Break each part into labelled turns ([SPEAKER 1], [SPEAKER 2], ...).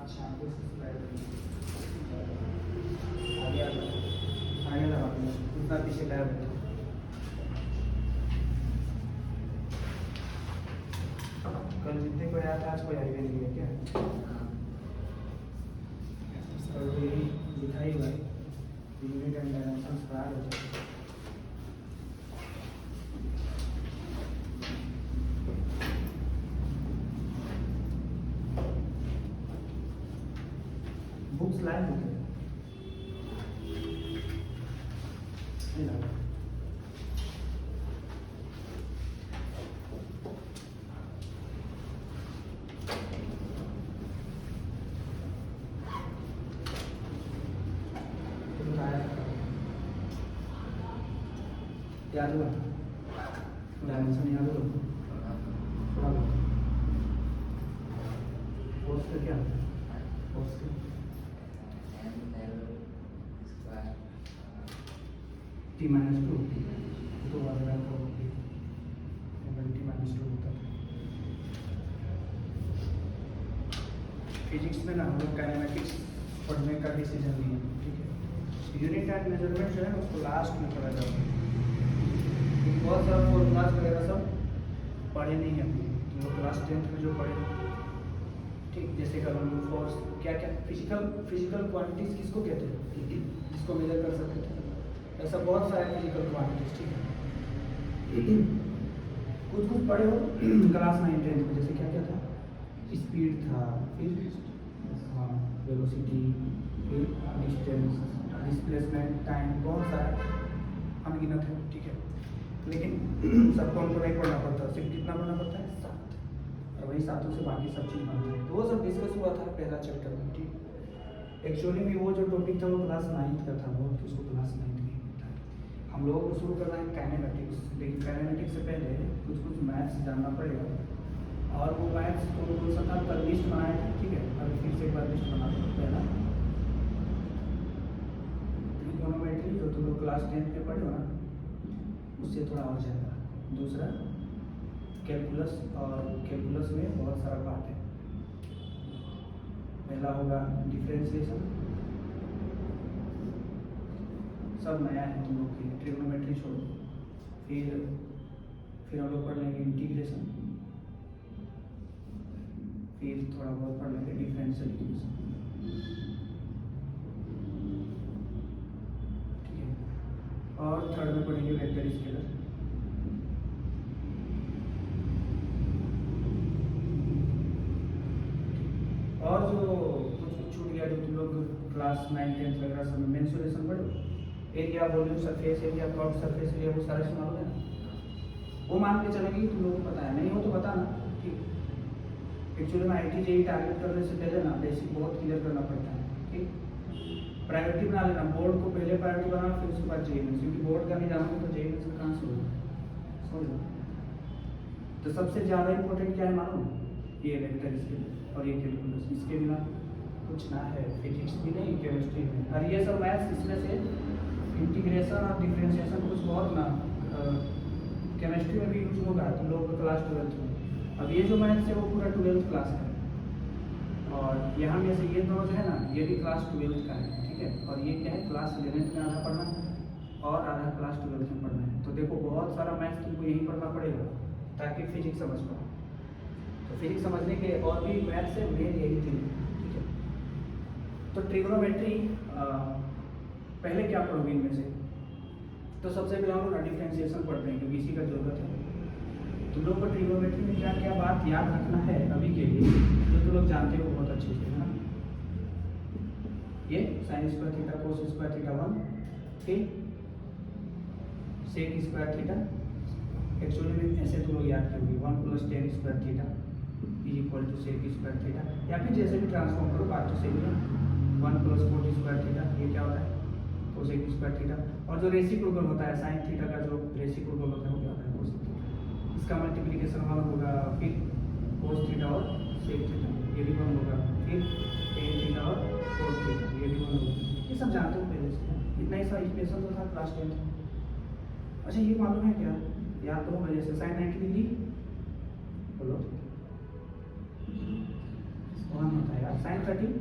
[SPEAKER 1] अच्छा आपको स्लाइड आगे आ जाओ, आगे लगा दो, उतना पीछे लैब है। कल जितने को आया था आज कोई आइडिया नहीं है क्या? और ये लिखा ही हुआ है यूनिट एंड डायमेंशंस बाहर हो जाए। बुक्स लाए होते हैं याद हुआ डायमेंशन याद हुआ थोड़ा बहुत फोर्स का क्या फोर्स का टी माइनस टू तो वाला टी माइनस टू होता है। फिजिक्स में ना हम लोग काइनेमेटिक्स पढ़ने का डिसीजन लिए, ठीक है। यूनिट एंड मेजरमेंट जो है उसको लास्ट में पढ़ा जाता है। बहुत सारा फॉर्मूलाज वगैरह सब पढ़े नहीं हैं हम लोग क्लास 10th में जो पढ़े, ठीक। जैसे कलम फोर्स क्या क्या फिजिकल क्वांटिटीज किसको कहते हैं, जिसको मेजर कर सकते थे, ऐसा बहुत सारे फिजिकल क्वांटिटीज, ठीक है। कुछ कुछ पढ़े हो क्लास 9 10th में, जैसे क्या क्या था, स्पीड था, फिर हाँ वेलोसिटी, फिर डिस्टेंस, डिस्प्लेसमेंट, टाइम, बहुत सारा अनगिनत है, ठीक है। लेकिन सबको हमको नहीं पढ़ना पड़ता, सिर्फ कितना पढ़ना पड़ता है 7, और वही 7 से बाकी सब चीज़ बनता है। तो वो सब डिस्कस हुआ था पहला चैप्टर में, ठीक। एक्चुअली में वो जो टॉपिक था वो क्लास 9th का था, वो उसको क्लास 9th में था। हम लोगों को शुरू करना है काइनेमेटिक्स, लेकिन काइनेमेटिक्स से पहले कुछ मैथ्स जानना पड़ेगा, और वो मैथ्स तो कौन सा था, कल लिस्ट बनाया था, ठीक है। अभी फिर से एक बार लिस्ट बना दो। पहला ट्रिगोनोमेट्री जो तुम लोग क्लास 10th में पढ़े हो ना, उससे थोड़ा और ज़्यादा। दूसरा कैलकुलस, और कैलकुलस में बहुत सारा पार्ट है। पहला होगा डिफरेंशिएशन, सब नया है तुम लोग के लिए, ट्रिगोनोमेट्री छोड़ो। फिर हम लोग पढ़ लेंगे इंटीग्रेशन, फिर थोड़ा बहुत पढ़ लेंगे डिफरेंशियल इक्वेशन, ठीक है। और थर्ड में पढ़ेंगे वेक्टर स्केलर, और जो कुछ छूट गया जो तुम लोग क्लास 9 10th वगैरह सब में मेंसुरेशन पढ़ो, area, volume, surface area, plot surface area, वो सारे सुना होगा ना, वो मान के चलेंगे तुम लोगों को पता है, नहीं हो तो बताना, ठीक। एक्चुअली में IT JEE टारगेट करने से पहले ना बेसिक बहुत क्लियर करना पड़ता है, ठीक। प्रायोरिटी बना लेना, बोर्ड को पहले प्रायोरिटी बनाना, फिर उसके बाद JEE मेंस, क्योंकि बोर्ड का नहीं जानोगे तो JEE मेंस कहाँ से होगा, समझ लो। तो सबसे ज़्यादा इंपॉर्टेंट क्या है मालूम, ये वेक्टर स्केलर और ये कैलकुलस, इसके बिना कुछ ना है, फिजिक्स भी नहीं, केमिस्ट्री में। और ये सब मैथ्स, इसमें से इंटीग्रेशन और डिफरेंशिएशन कुछ बहुत ना केमिस्ट्री में भी यूज होगा तुम लोगों को क्लास 12th में। अब ये जो मैथ्स है वो पूरा 12th क्लास है, और यहाँ में से ये दोनों जो है ना, ये भी क्लास 12th का है, ठीक है। और ये क्या है, क्लास 11th में आधा पढ़ना है और आधा क्लास 12th में पढ़ना है। तो देखो बहुत सारा मैथ्स तुमको यही पढ़ना पड़ेगा ताकि फिजिक्स समझ पाओ। तो फिजिक्स समझने के और भी मैथ्स है, मेन यही थी, ठीक है। तो ट्रिग्नोमेट्री पहले क्या पढ़ोगे इनमें से, तो सबसे पहले हम लोग डिफरेंशिएशन पढ़ते हैं क्योंकि इसी का जरूरत है। तुम लोग को ट्रिग्नोमेट्री में क्या क्या बात याद रखना है अभी के लिए, जो तुम लोग जानते हो बहुत अच्छे से, है ना। ये sine square theta cos square theta 1, फिर सेक स्क्वायर थीटा, एक्चुअली में ऐसे तुम लोग याद करोगे 1 + tan square theta = sec square theta, या फिर जैसे भी ट्रांसफॉर्म करो बात तो सही है। 1 + cot स्क्वायर थीटा, ये क्या होता है, कोसेक स्क्वायर थीटा। और जो रेसिप्रोकल होता है साइन थीटा का, जो रेसिप्रोकल होता है वो क्या होता है, कोसेक थीटा। इसका मल्टीप्लिकेशन 1 होगा, फिर कोस थीटा और सेक थीटा, ये भी 1 होगा, फिर tan थीटा और cot थीटा, ये भी 1 होगा। ये सब जानते हो पहले से, इतना ही सा इक्वेशन तो था क्लास 10th में। अच्छा ये मालूम है क्या, याद तो होगा, जैसे साइन 90 डिग्री बोलो 1 होता है यार, साइन 30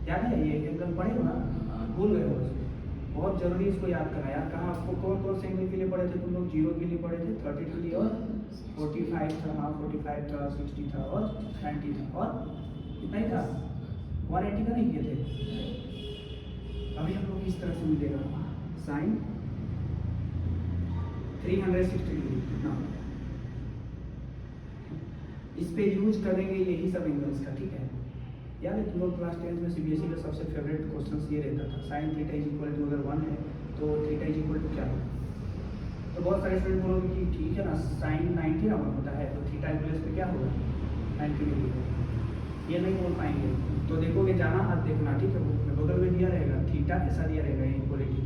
[SPEAKER 1] याद है, ये एंगल पढ़े हो ना, भूल गए हो उसको, बहुत जरूरी इसको याद करना। यार कहाँ आपको कौन कौन से एंगल के लिए पढ़े थे तुम लोग? 0 के लिए पढ़े थे, 30 के लिए, और 45 था, हाँ 45 था, 60 था और 90 था, और कितना ही था, 180 का नहीं किए थे। अभी हम लोग इस तरह से मिलेगा साइन 360 डिग्री कितना, इस पे यूज करेंगे यही सब एंगल्स का, ठीक है। याद है तुम लोग क्लास 10 में सीबीएसई का सबसे फेवरेट क्वेश्चन ये रहता था, sine theta is equal to अगर 1 है तो थीटा इज इक्वल टू क्या है? तो बहुत सारे स्टूडेंट बोलोगे कि ठीक है ना, साइन 90 ना 1 होता है तो थीटा प्लस पे क्या होगा 90 डिग्री, ये नहीं बोल पाएंगे। तो देखोगे जाना हाथ देखना, ठीक है, बुक में बगल में दिया रहेगा थीटा ऐसा दिया रहेगा इक्वलिटी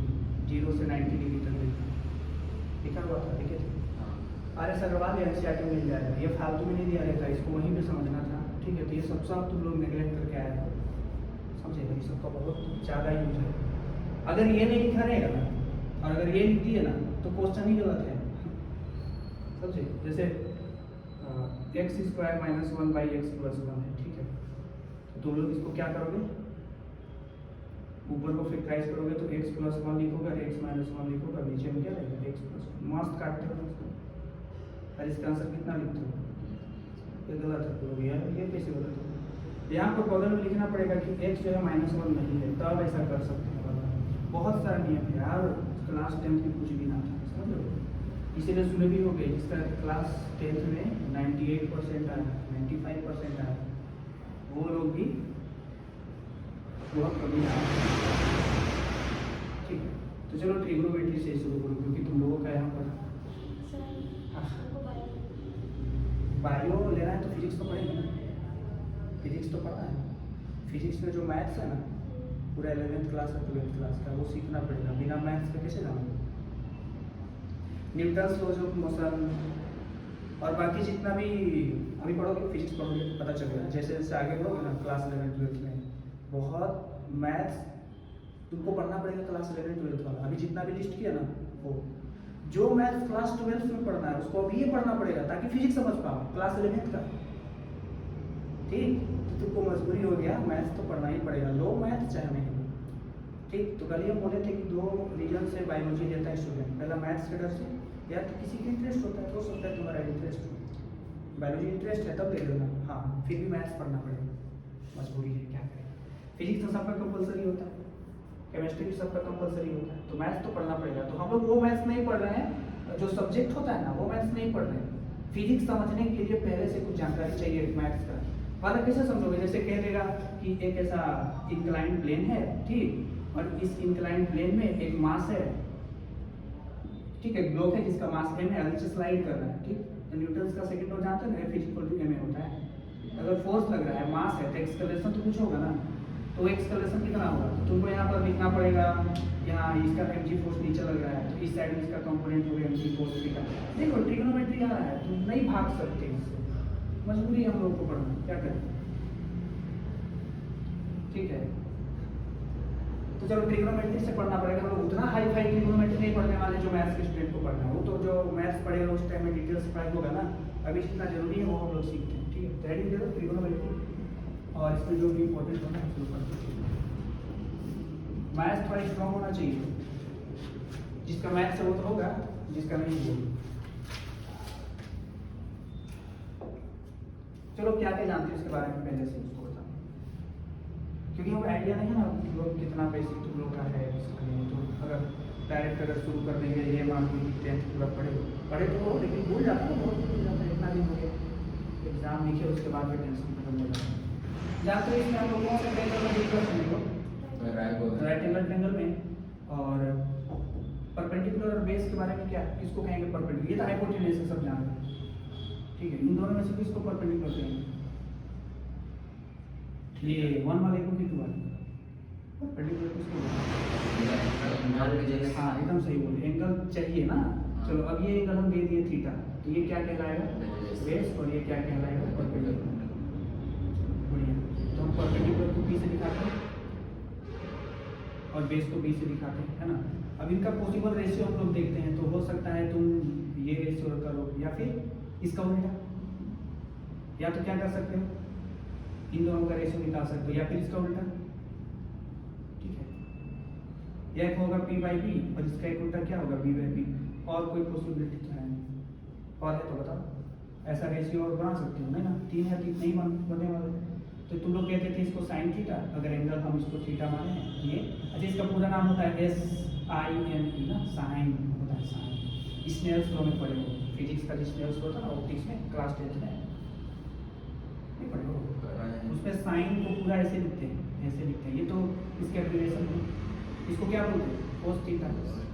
[SPEAKER 1] 0 से 90 डिग्री तक लिखा हुआ था, देखे थे? अरे सर करवा दिया, एनसीईआरटी में मिल जाएगा, ये फालतू में नहीं दिया रहता, इसको वहीं पे समझना था, ठीक है। तो ये सब तुम लोग नेगलेक्ट करके आए हो, समझेगा, ये सबका बहुत ज़्यादा यूज है। अगर ये नहीं लिखा रहेगा ना और अगर ये लिख दिए ना तो क्वेश्चन ही गलत है, समझे। जैसे x² - 1/x + 1 है, ठीक है, तो तुम लोग इसको क्या करोगे, ऊपर को फैक्टराइज करोगे तो x + 1 लिखोगे, x - 1 लिखोगे, नीचे में क्या रहेगा x + 1, मस्त काटते हो इसको। और इसका आंसर कितना लिखते हो? ये गलत है, तो ये कैसे गलत हो? यहाँ पर बगल में लिखना पड़ेगा कि x जो है -1 नहीं है, तब ऐसा कर सकते हैं। बहुत सारा नियम है यार, क्लास 10 में कुछ भी ना था, समझ लो। इसीलिए सुने भी हो गए जिसका क्लास 10 में 98% आया, 95% आया, वो लोग भी बहुत कमी आया, ठीक है। तो चलो ट्रिग्नोमेट्री से शुरू करो क्योंकि तुम लोगों का यहाँ पर बायो लेना है तो फिजिक्स तो पढ़ेंगे ना, फिजिक्स तो पढ़ना है। फिजिक्स में जो मैथ्स है ना, पूरा 11th क्लास और 12th क्लास का वो सीखना पड़ेगा, बिना मैथ्स के कैसे जाओगे? न्यूटन्स लॉज ऑफ मोशन और बाकी जितना भी अभी पढ़ोगे फिजिक्स पढ़ोगे तो पता चलेगा, जैसे जैसे आगे बढ़ोगे ना क्लास 11 12 में बहुत मैथ्स तुमको पढ़ना पड़ेगा, क्लास 11 12 वाला। अभी जितना भी लिस्ट किया ना, वो जो मैथ्स क्लास 12 में पढ़ना है उसको अभी ये पढ़ना पड़ेगा ताकि फिजिक्स समझ पाओ क्लास 11 का, ठीक। तो तुमको मजबूरी हो गया, मैथ्स तो पढ़ना ही पड़ेगा, लो मैथ्स चाहे नहीं, ठीक। तो कल हम बोले थे कि 2 रीजन से बायोलॉजी लेता है स्टूडेंट, पहला मैथ्स के डर से, या तो किसी का इंटरेस्ट होता है, हो सकता है तुम्हारा इंटरेस्ट हो, बायोलॉजी इंटरेस्ट है तब ले लेना, हाँ फिर भी मैथ्स पढ़ना पड़ेगा, मजबूरी है, क्या करें। फिजिक्स तो सबका कंपलसरी होता है, केमिस्ट्री भी सबका कंपलसरी होता है, तो मैथ्स तो पढ़ना पड़ेगा। तो हम लोग वो मैथ्स नहीं पढ़ रहे हैं जो सब्जेक्ट होता है ना, वो मैथ्स नहीं पढ़ रहे हैं। फिजिक्स समझने के लिए पहले से कुछ जानकारी चाहिए मैथ्स का, मतलब कैसे समझोगे? जैसे कह देगा कि एक ऐसा इंक्लाइन प्लेन है, ठीक, और इस इंक्लाइन प्लेन में एक मास है, ठीक है, ग्लोब है जिसका मास m है, नीचे स्लाइड कर रहा है, ठीक। तो न्यूटन का सेकंड लॉ जानते हैं, F = ma होता है। अगर फोर्स लग रहा है, मास है, तो एक्सेलरेशन तो कुछ होगा ना, तो एक्सेलरेशन कितना होगा? तो तुमको यहाँ पर लिखना पड़ेगा, यहाँ इसका mg फोर्स नीचे लग रहा है तो इस साइड में इसका कंपोनेंट होगा mg फोर्स का। देखो ट्रिग्नोमेट्री आ रहा है, तुम नहीं भाग सकते इससे, मजबूरी हम लोग को पढ़ना, क्या करें, ठीक है। तो चलो ट्रिग्नोमेट्री से पढ़ना पड़ेगा, हम लोग उतना हाई फाई ट्रिग्नोमेट्री नहीं पढ़ने वाले जो मैथ्स के स्टूडेंट को पढ़ना है, वो तो जो मैथ्स पढ़ेगा उस टाइम में डिटेल्स पढ़ाई होगा ना, अभी जितना जरूरी है वो हम लोग सीखते हैं, ठीक है। तैयारी करो ट्रिग्नोमेट्री, और इसमें जो भी इंपॉर्टेंट होना है उसको करते हैं। मैथ्स थोड़ा स्ट्रॉन्ग होना चाहिए, जिसका मैथ्स है वो तो होगा, जिसका नहीं होगा। चलो क्या क्या जानते हैं इसके बारे में पहले से उसको बताओ, क्योंकि हमें आइडिया नहीं है ना लोग कितना बेसिक तुम लोग का है इसके लिए। तो अगर डायरेक्ट अगर शुरू कर देंगे, ये मान लो कि 10th पूरा पढ़े तो हो, लेकिन भूल जाता है, बहुत भूल जाता है, इतना दिन हो गया एग्जाम लिखे उसके बाद में टेंशन खत्म हो जाता है। जानते हैं इसमें हम लोगों से ट्रेंगल में डिस्कस करेंगे, राइट एंगल ट्रेंगल में, और परपेंडिकुलर और बेस के बारे में क्या किसको कहेंगे परपेंडिकुलर, ये तो हाइपोटेन्यूज से सब जानते हैं, ठीक है। इन दोनों में से किसको परपेंडिकुलर कहेंगे? ये 1 वाले को कि 2 वाले परपेंडिकुलर किसको? हाँ एकदम सही बोले, एंगल चाहिए ना। चलो अब ये एंगल हम दे दिए थीटा, तो ये क्या कहलाएगा? बेस, और ये क्या कहलाएगा? परपेंडिकुलर। बढ़िया, तो हम परपेंडिकुलर को बी से दिखाते हैं और बेस को बी से दिखाते हैं, है ना। अब इनका पॉसिबल रेशियो हम लोग देखते हैं, तो हो सकता है तुम ये रेशियो करो या फिर इसका उल्टा, या तो क्या कर सकते हो इन दोनों का रेशियो निकाल सकते हो, या फिर इसका उल्टा, ठीक है। या एक होगा P बाई बी और इसका एक उल्टा क्या होगा B बाई बी। और कोई पॉसिबिलिटी तो है नहीं, और है तो बताओ, ऐसा रेशियो और बना सकते हो नहीं ना, 3 है तो नहीं बनने वाले। तो तुम लोग कहते थे इसको साइन थीटा, अगर एंगल हम इसको थीटा माने हैं ये। अच्छा, इसका पूरा नाम होता है SINE ना, साइन होता है, साइन। स्नेल्स लॉ में पढ़े हो, फिजिक्स का जो स्नेल्स लॉ था ना ऑप्टिक्स में, क्लास 10 में नहीं पढ़े हो, उसमें साइन को पूरा ऐसे लिखते हैं, ऐसे लिखते हैं। ये तो इसके एब्रिविएशन है। इसको क्या बोलते हैं, कोस थीटा,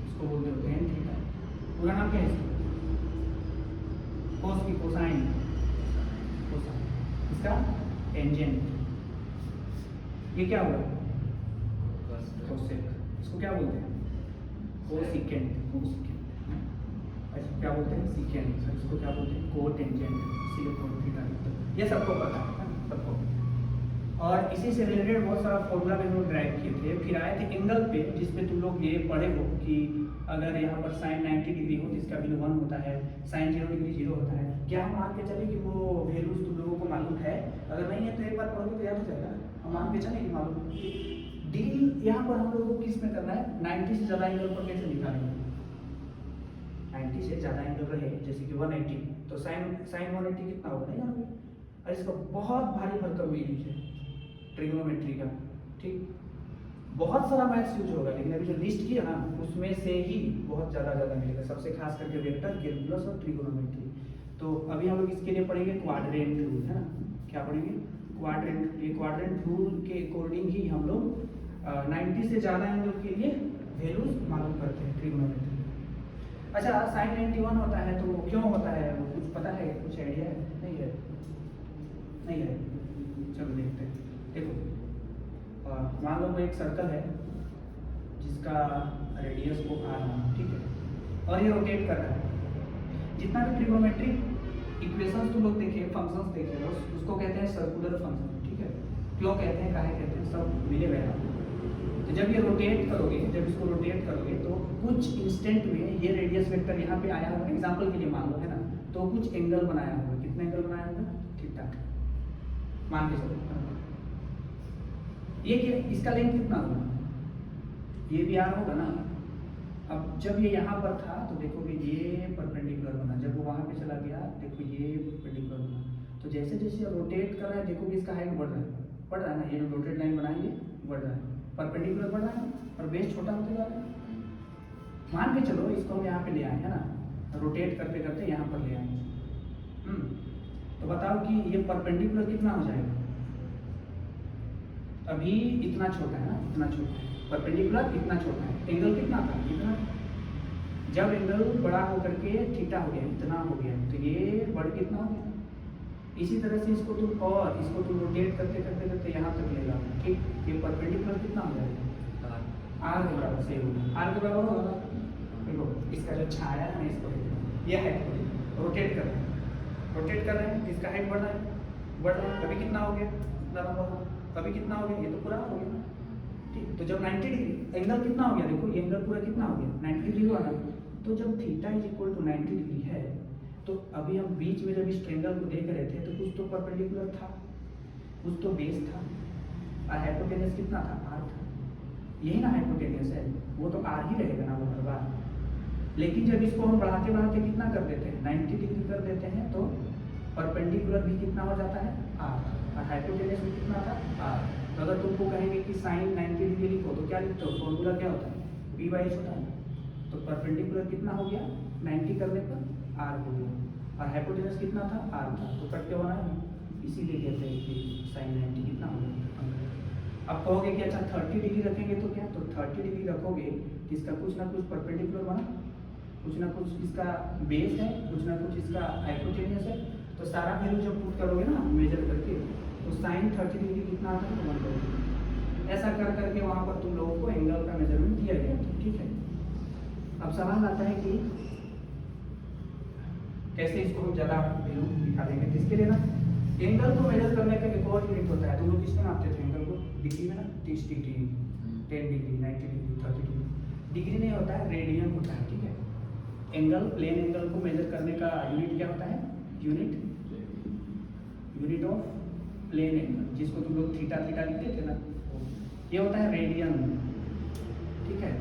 [SPEAKER 1] इसको बोलते हैं टेन थीटा। पूरा नाम क्या है इसका, कोस की कोसाइन, कोसाइन इसका टेंजेंट। ये क्या हुआ, कोसेक। इसको क्या बोलते हैं, कोसिकेंट, कोसिकेंट। अच्छा, क्या बोलते हैं, सिकेंट। इसको क्या बोलते हैं, कोटेंजेंट, इसीलिए कोस थीटा। ये सबको पता है सबको। और इसी से रिलेटेड बहुत सारा फॉर्मूला भी हम लोग ड्राइव किए थे। फिर आए थे एंगल पे, जिसपे तुम लोग ये पढ़े हो कि अगर यहाँ पर साइन 90 डिग्री हो तो इसका वैल्यू 1 होता है, साइन 0 डिग्री 0 होता है। क्या हम मान के चले कि वो वैल्यूज तुम लोगों को मालूम है? अगर नहीं है तो एक बार पढ़ोगे तो याद हो जाएगा। हम मान के चले कि मालूम है। डील यहाँ पर हम लोगों को किस में करना है, 90 से ज़्यादा एंगल पर कैसे निकालेंगे। 90 से ज़्यादा एंगल रहे, जैसे कि 180, तो साइन 180 कितना होगा नहीं जानोगे। और इसका बहुत भारी भरकम यूज है ट्रिग्नोमेट्री का, ठीक। बहुत सारा मैथ्स यूज होगा, लेकिन अभी जो लिस्ट किया ना उसमें से ही बहुत ज़्यादा मिलेगा, सबसे खास करके वेक्टर, कैलकुलस और ट्रिग्नोमेट्री। तो अभी हम लोग इसके लिए पढ़ेंगे क्वाड्रेंट रूल, है ना। क्या पढ़ेंगे, क्वाड्रेंट। ये क्वाड्रेंट रूल के अकॉर्डिंग ही हम लोग 90 से ज़्यादा एंगल के लिए वैल्यूज मालूम करते हैं ट्रिग्नोमेट्री। अच्छा, साइन 91 होता है तो वो क्यों होता है, वो कुछ पता है, कुछ आइडिया है? नहीं है, नहीं है। चलो देखते हैं। देखो, मान लो कोई एक सर्कल है जिसका रेडियस को r है, ठीक है, और ये रोटेट कर रहा है। जितना भी ट्रिग्नोमेट्रिक इक्वेशंस तुम लोग देखे, फंक्शंस देखे, उसको कहते हैं सर्कुलर फंक्शन, ठीक है। क्यों कहते हैं, काहे कहते हैं, सब मिले हुए हैं। तो जब ये रोटेट करोगे, जब इसको रोटेट करोगे तो कुछ इंस्टेंट में ये रेडियस वेक्टर यहाँ पे आया होगा, एग्जाम्पल के लिए मान लो, है ना। तो कुछ एंगल बनाया होगा, कितने एंगल बनाया होगा, थीटा मान के चलो। ये क्या, इसका लेंथ कितना होगा, ये भी r होगा ना। अब जब ये यहाँ पर था तो देखोगे ये परपेंडिकुलर बना, जब वो वहाँ पे चला गया देखो ये परपेंडिकुलर बना। तो जैसे जैसे रोटेट कर रहा है देखोगे इसका हाइट बढ़ रहा है ना। ये जो रोटेट लाइन बनाएंगे बढ़ रहा है, परपेंडिकुलर बढ़ रहा है और बेस छोटा होते जा रहा है। मान के चलो इसको हम यहाँ पे ले आए, है ना, रोटेट करते करते यहाँ पर ले आए। तो बताओ कि ये परपेंडिकुलर कितना हो जाएगा, अभी इतना छोटा है ना, इतना छोटा है, परपेंडिकुलर इतना छोटा है, एंगल कितना था, इतना। जब एंगल बड़ा होकर के थीटा हो गया, इतना हो गया, तो ये बढ़ कितना हो गया। इसी तरह से इसको तुम रोटेट करते करते करते यहाँ तक ले जाओ, ठीक। ये परपेंडिकुलर कितना हो जाएगा, r के बराबर, सही होगा, r के बराबर होगा। देखो इसका जो छाया है ना, इसको ये है, रोटेट कर रहे हैं, इसका हाइट बढ़ रहा है, कभी कितना हो गया, कभी कितना हो गया, ये तो पूरा हो गया, ठीक। तो जब 90 डिग्री एंगल कितना हो गया, देखो ये एंगल पूरा कितना हो गया, 90 डिग्री हुआ ना। तो जब theta is equal to 90 degree है, तो अभी हम बीच में जब इस ट्रायंगल को देख रहे थे तो कुछ तो परपेंडिकुलर था, कुछ तो बेस था, और हाइपोटेनस कितना था, r था। यही ना हाइपोटेनस है, वो तो r ही रहेगा ना वो हर बार। लेकिन जब इसको हम बढ़ाते बढ़ाते कितना कर देते हैं, 90 डिग्री कर देते हैं, तो परपेंडिकुलर भी कितना हो जाता है, r, और हाइपोटेनस भी कितना था, r। तो अगर तुमको कहेंगे कि साइन 90 डिग्री लिखो तो क्या लिखते हो, फॉर्मूला क्या होता है, p/h होता है। तो परपेंडिकुलर कितना हो गया, 90 करने पर r हो गया, और हाइपोटेनस कितना था, r था, तो कट के बना है, इसीलिए कहते हैं कि साइन 90 कितना हो गया। अब कहोगे कि अच्छा 30 डिग्री रखेंगे तो क्या, तो 30 डिग्री रखोगे तो इसका कुछ ना कुछ परपेंडिकुलर बना, कुछ ना कुछ इसका बेस है, कुछ ना कुछ इसका हाइपोटेनस है। तो सारा वैल्यू जब पुट करोगे ना मेजर करके, तो साइन 30 डिग्री कितना आता है, तो 1 करोगे। ऐसा कर करके वहाँ पर तुम लोगों को एंगल का मेजरमेंट दिया गया, ठीक है। अब सवाल आता है कि कैसे इसको हम ज़्यादा वैल्यू निकालेंगे। तो इसके लिए ना एंगल को मेजर करने का एक और यूनिट होता है, तुम लोग किसमें मापते थे एंगल को, डिग्री में ना, 30 degree, 10 degree, 90 degree, 30 degree. Degree नहीं होता है, रेडियन होता है, ठीक है। एंगल, प्लेन एंगल को मेजर करने का यूनिट क्या होता है, यूनिट ऑफ प्लेन एंगल, जिसको तुम लोग थीटा थीटा लिखते थे ना, ये होता है रेडियन, ठीक है।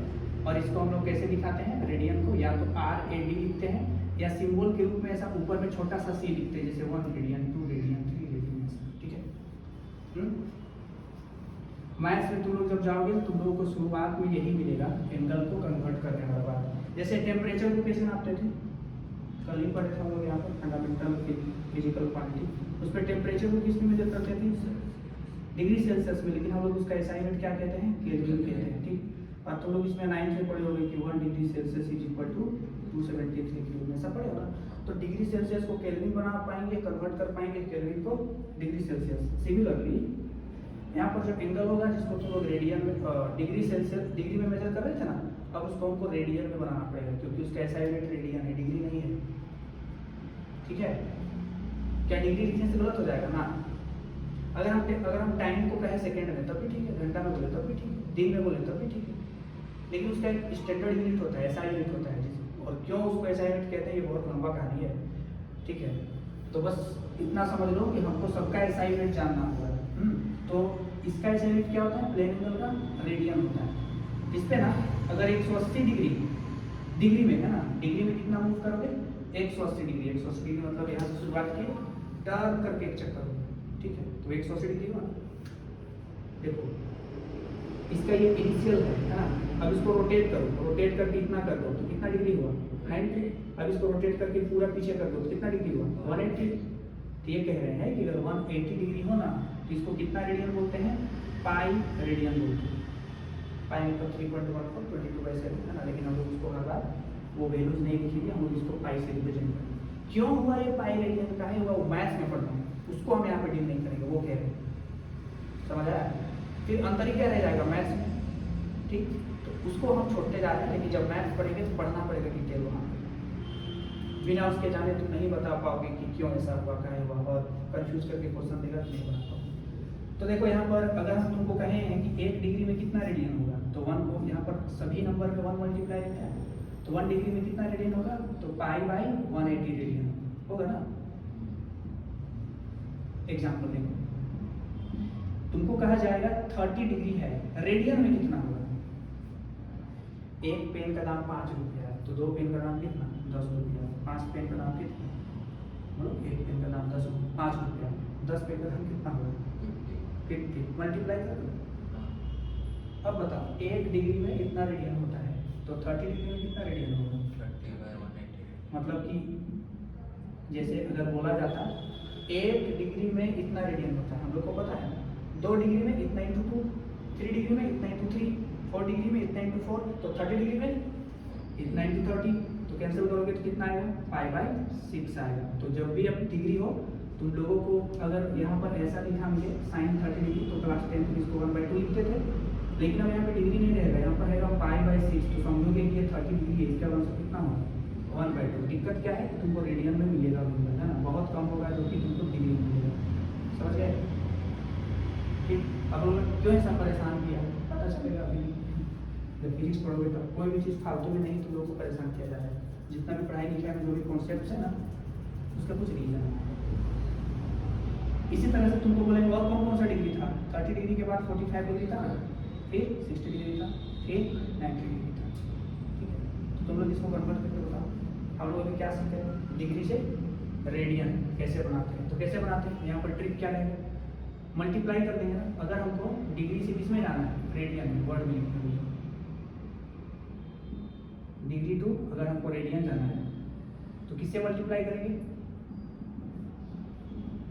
[SPEAKER 1] और इसको हम लोग कैसे दिखाते हैं रेडियन को, या तो RAD लिखते हैं या सिंबल के रूप में ऐसा ऊपर में छोटा सा c लिखते हैं, जैसे 1 रेडियन, 2 रेडियन, 3 रेडियन, ठीक है। मैथ्स में तुम लोग जब जाओगे तुम लोगों को शुरुआत में यही मिलेगा, एंगल को कन्वर्ट करने वाला बात। जैसे टेम्परेचर को कैसे नापते थे, कल ही पढ़े थे हम लोग यहाँ पर फंडामेंटल फिजिकल क्वांटिटी, उस पर टेम्परेचर को किस में मेजर करते थे, डिग्री सेल्सियस में, लेकिन हम लोग उसका SI यूनिट क्या कहते हैं, केल्विन कहते हैं, ठीक। और तुम लोग इसमें 9th में पढ़े होंगे कि 1 degree Celsius is equal to 273 kelvin, ऐसा पढ़े होगा। तो डिग्री सेल्सियस को केल्विन बना पाएंगे, कन्वर्ट कर पाएंगे केल्विन को डिग्री सेल्सियस। सिमिलरली यहाँ पर जो एंगल होगा जिसको तुम लोग रेडियन में डिग्री सेल्सियस डिग्री में मेजर कर रहे थे ना, अब उसको हमको रेडियन में बनाना पड़ेगा, क्योंकि उसका SI यूनिट रेडियन है, डिग्री नहीं है, ठीक है। क्या डिग्री लिखने से गलत हो जाएगा ना, अगर हम टाइम को कहें सेकंड में तब भी ठीक है, घंटा में बोले तब भी ठीक है, दिन में बोले तब भी ठीक है, लेकिन उसका एक स्टैंडर्ड यूनिट होता है, SI यूनिट होता है, और क्यों उसको SI यूनिट कहते हैं ये बहुत लंबा कहानी है, ठीक है। तो बस इतना समझ लो कि हमको सबका SI यूनिट जानना होगा। तो इसका SI यूनिट क्या होता है, प्लेन एंगल का रेडियन होता है। इस पे ना अगर 180 डिग्री में है ना, डिग्री में कितना मूव करोगे, 180 डिग्री, 180 डिग्री मतलब यहाँ से शुरुआत की टर्न करके एक चक्कर, ठीक है। तो 180 डिग्री हुआ, देखो इसका ये इनिशियल है ना। अब इसको रोटेट करो, रोटेट करके इतना कर दो तो कितना डिग्री हुआ, 90। अब इसको रोटेट करके पूरा पीछे कर दो तो कितना डिग्री हुआ, 180। तो ये कह रहे हैं कि अगर 180 डिग्री हो ना तो इसको कितना रेडियन बोलते हैं, पाई रेडियन बोलते हैं। पाई मतलब 3.1422/7 है ना, लेकिन हम लोग उसको हर बार वो वैल्यूज नहीं लिखेंगे, हम लोग इसको पाई से रिप्रेजेंट करेंगे। क्यों हुआ ये पाई रेडियन, काहे हुआ, वो मैथ्स में पढ़ना है, उसको हम यहाँ पे डील नहीं करेंगे, वो कह रहे हैं, समझ आया। फिर अंतर ही क्या रह जाएगा मैथ्स में, ठीक। तो उसको हम छोड़ते जा रहे हैं, लेकिन जब मैथ्स पढ़ेंगे तो पढ़ना पड़ेगा डिटेल वहाँ पे, बिना उसके जाने तुम नहीं बता पाओगे कि क्यों ऐसा हुआ, काहे हुआ, और कंफ्यूज करके क्वेश्चन देगा तो नहीं बना पाओगे। तो देखो यहाँ पर अगर हम तुमको कहें कि 1 डिग्री में कितना रेडियन होगा, तो 1 को यहाँ पर सभी नंबर में 1 मल्टीप्लाई रहता है, तो 1 डिग्री में कितना रेडियन होगा, तो π/180 रेडियन होगा ना। एग्जाम्पल देखो, तुमको कहा जाएगा 30 डिग्री है, रेडियन में कितना होगा, एक पेन का दाम 5 रुपया, तो 2 पेन का दाम कितना, 10 रुपया, 5 पेन का दाम कितना, एक पेन का दाम 5 रुपया, 10 पेन का दाम कितना होगा, 50, मल्टीप्लाई कर दो। अब बताओ 1 डिग्री में इतना रेडियन होता है, तो 30 डिग्री में कितना रेडियन होगा, 30/180। मतलब कि जैसे अगर बोला जाता 1 डिग्री में इतना रेडियन होता है, हम लोग को पता है, 2 डिग्री में इतना इंटू 2, 3 डिग्री में इतना इंटू 3, 4 डिग्री में इतना इंटू 4, तो 30 डिग्री में इतना इंटू 30, तो कैंसिल करोगे तो कितना आएगा, π/6 आएगा। तो जब भी अब डिग्री हो तुम लोगों को अगर यहाँ पर ऐसा लिखा मिले sin 30 डिग्री, तो क्लास 10 में इसको 1/2 लिखते थे, लेकिन अब यहाँ पे डिग्री नहीं रहेगा, यहाँ पर रहेगा π/6, तो समझोगे कि ये 30 डिग्री है, इसका आंसर कितना होगा, 1/2। दिक्कत क्या है कि तुमको रेडियन में मिलेगा, है ना, बहुत कम होगा जो कि तुमको डिग्री में मिलेगा, समझ गए। ठीक, अब हम लोग क्यों ऐसा परेशान किया, पता चलेगा अभी जब फिजिक्स पढ़ोगे तब। कोई भी चीज़ फालतू में नहीं तुम लोगों को परेशान किया जा रहा है, जितना भी पढ़ाई लिखाई में जो भी कॉन्सेप्ट है ना, उसका कुछ रीजन है। इसी तरह से तुमको बोलेंगे और कौन कौन सा डिग्री था, 30 डिग्री के बाद 45 डिग्री था, फिर 60 डिग्री था, फिर 90 डिग्री था, ठीक है। तो तुम लोग इसको कन्वर्ट करके बताओ, हम लोग अभी क्या सीखते हैं, डिग्री से रेडियन कैसे बनाते हैं। तो कैसे बनाते हैं, यहाँ पर ट्रिक क्या रहेगा, मल्टीप्लाई कर देंगे ना। अगर हमको डिग्री से किसमें जाना है, रेडियन में, वर्ड में लिखना है, डिग्री टू अगर हमको रेडियन जाना है तो किससे मल्टीप्लाई करेंगे,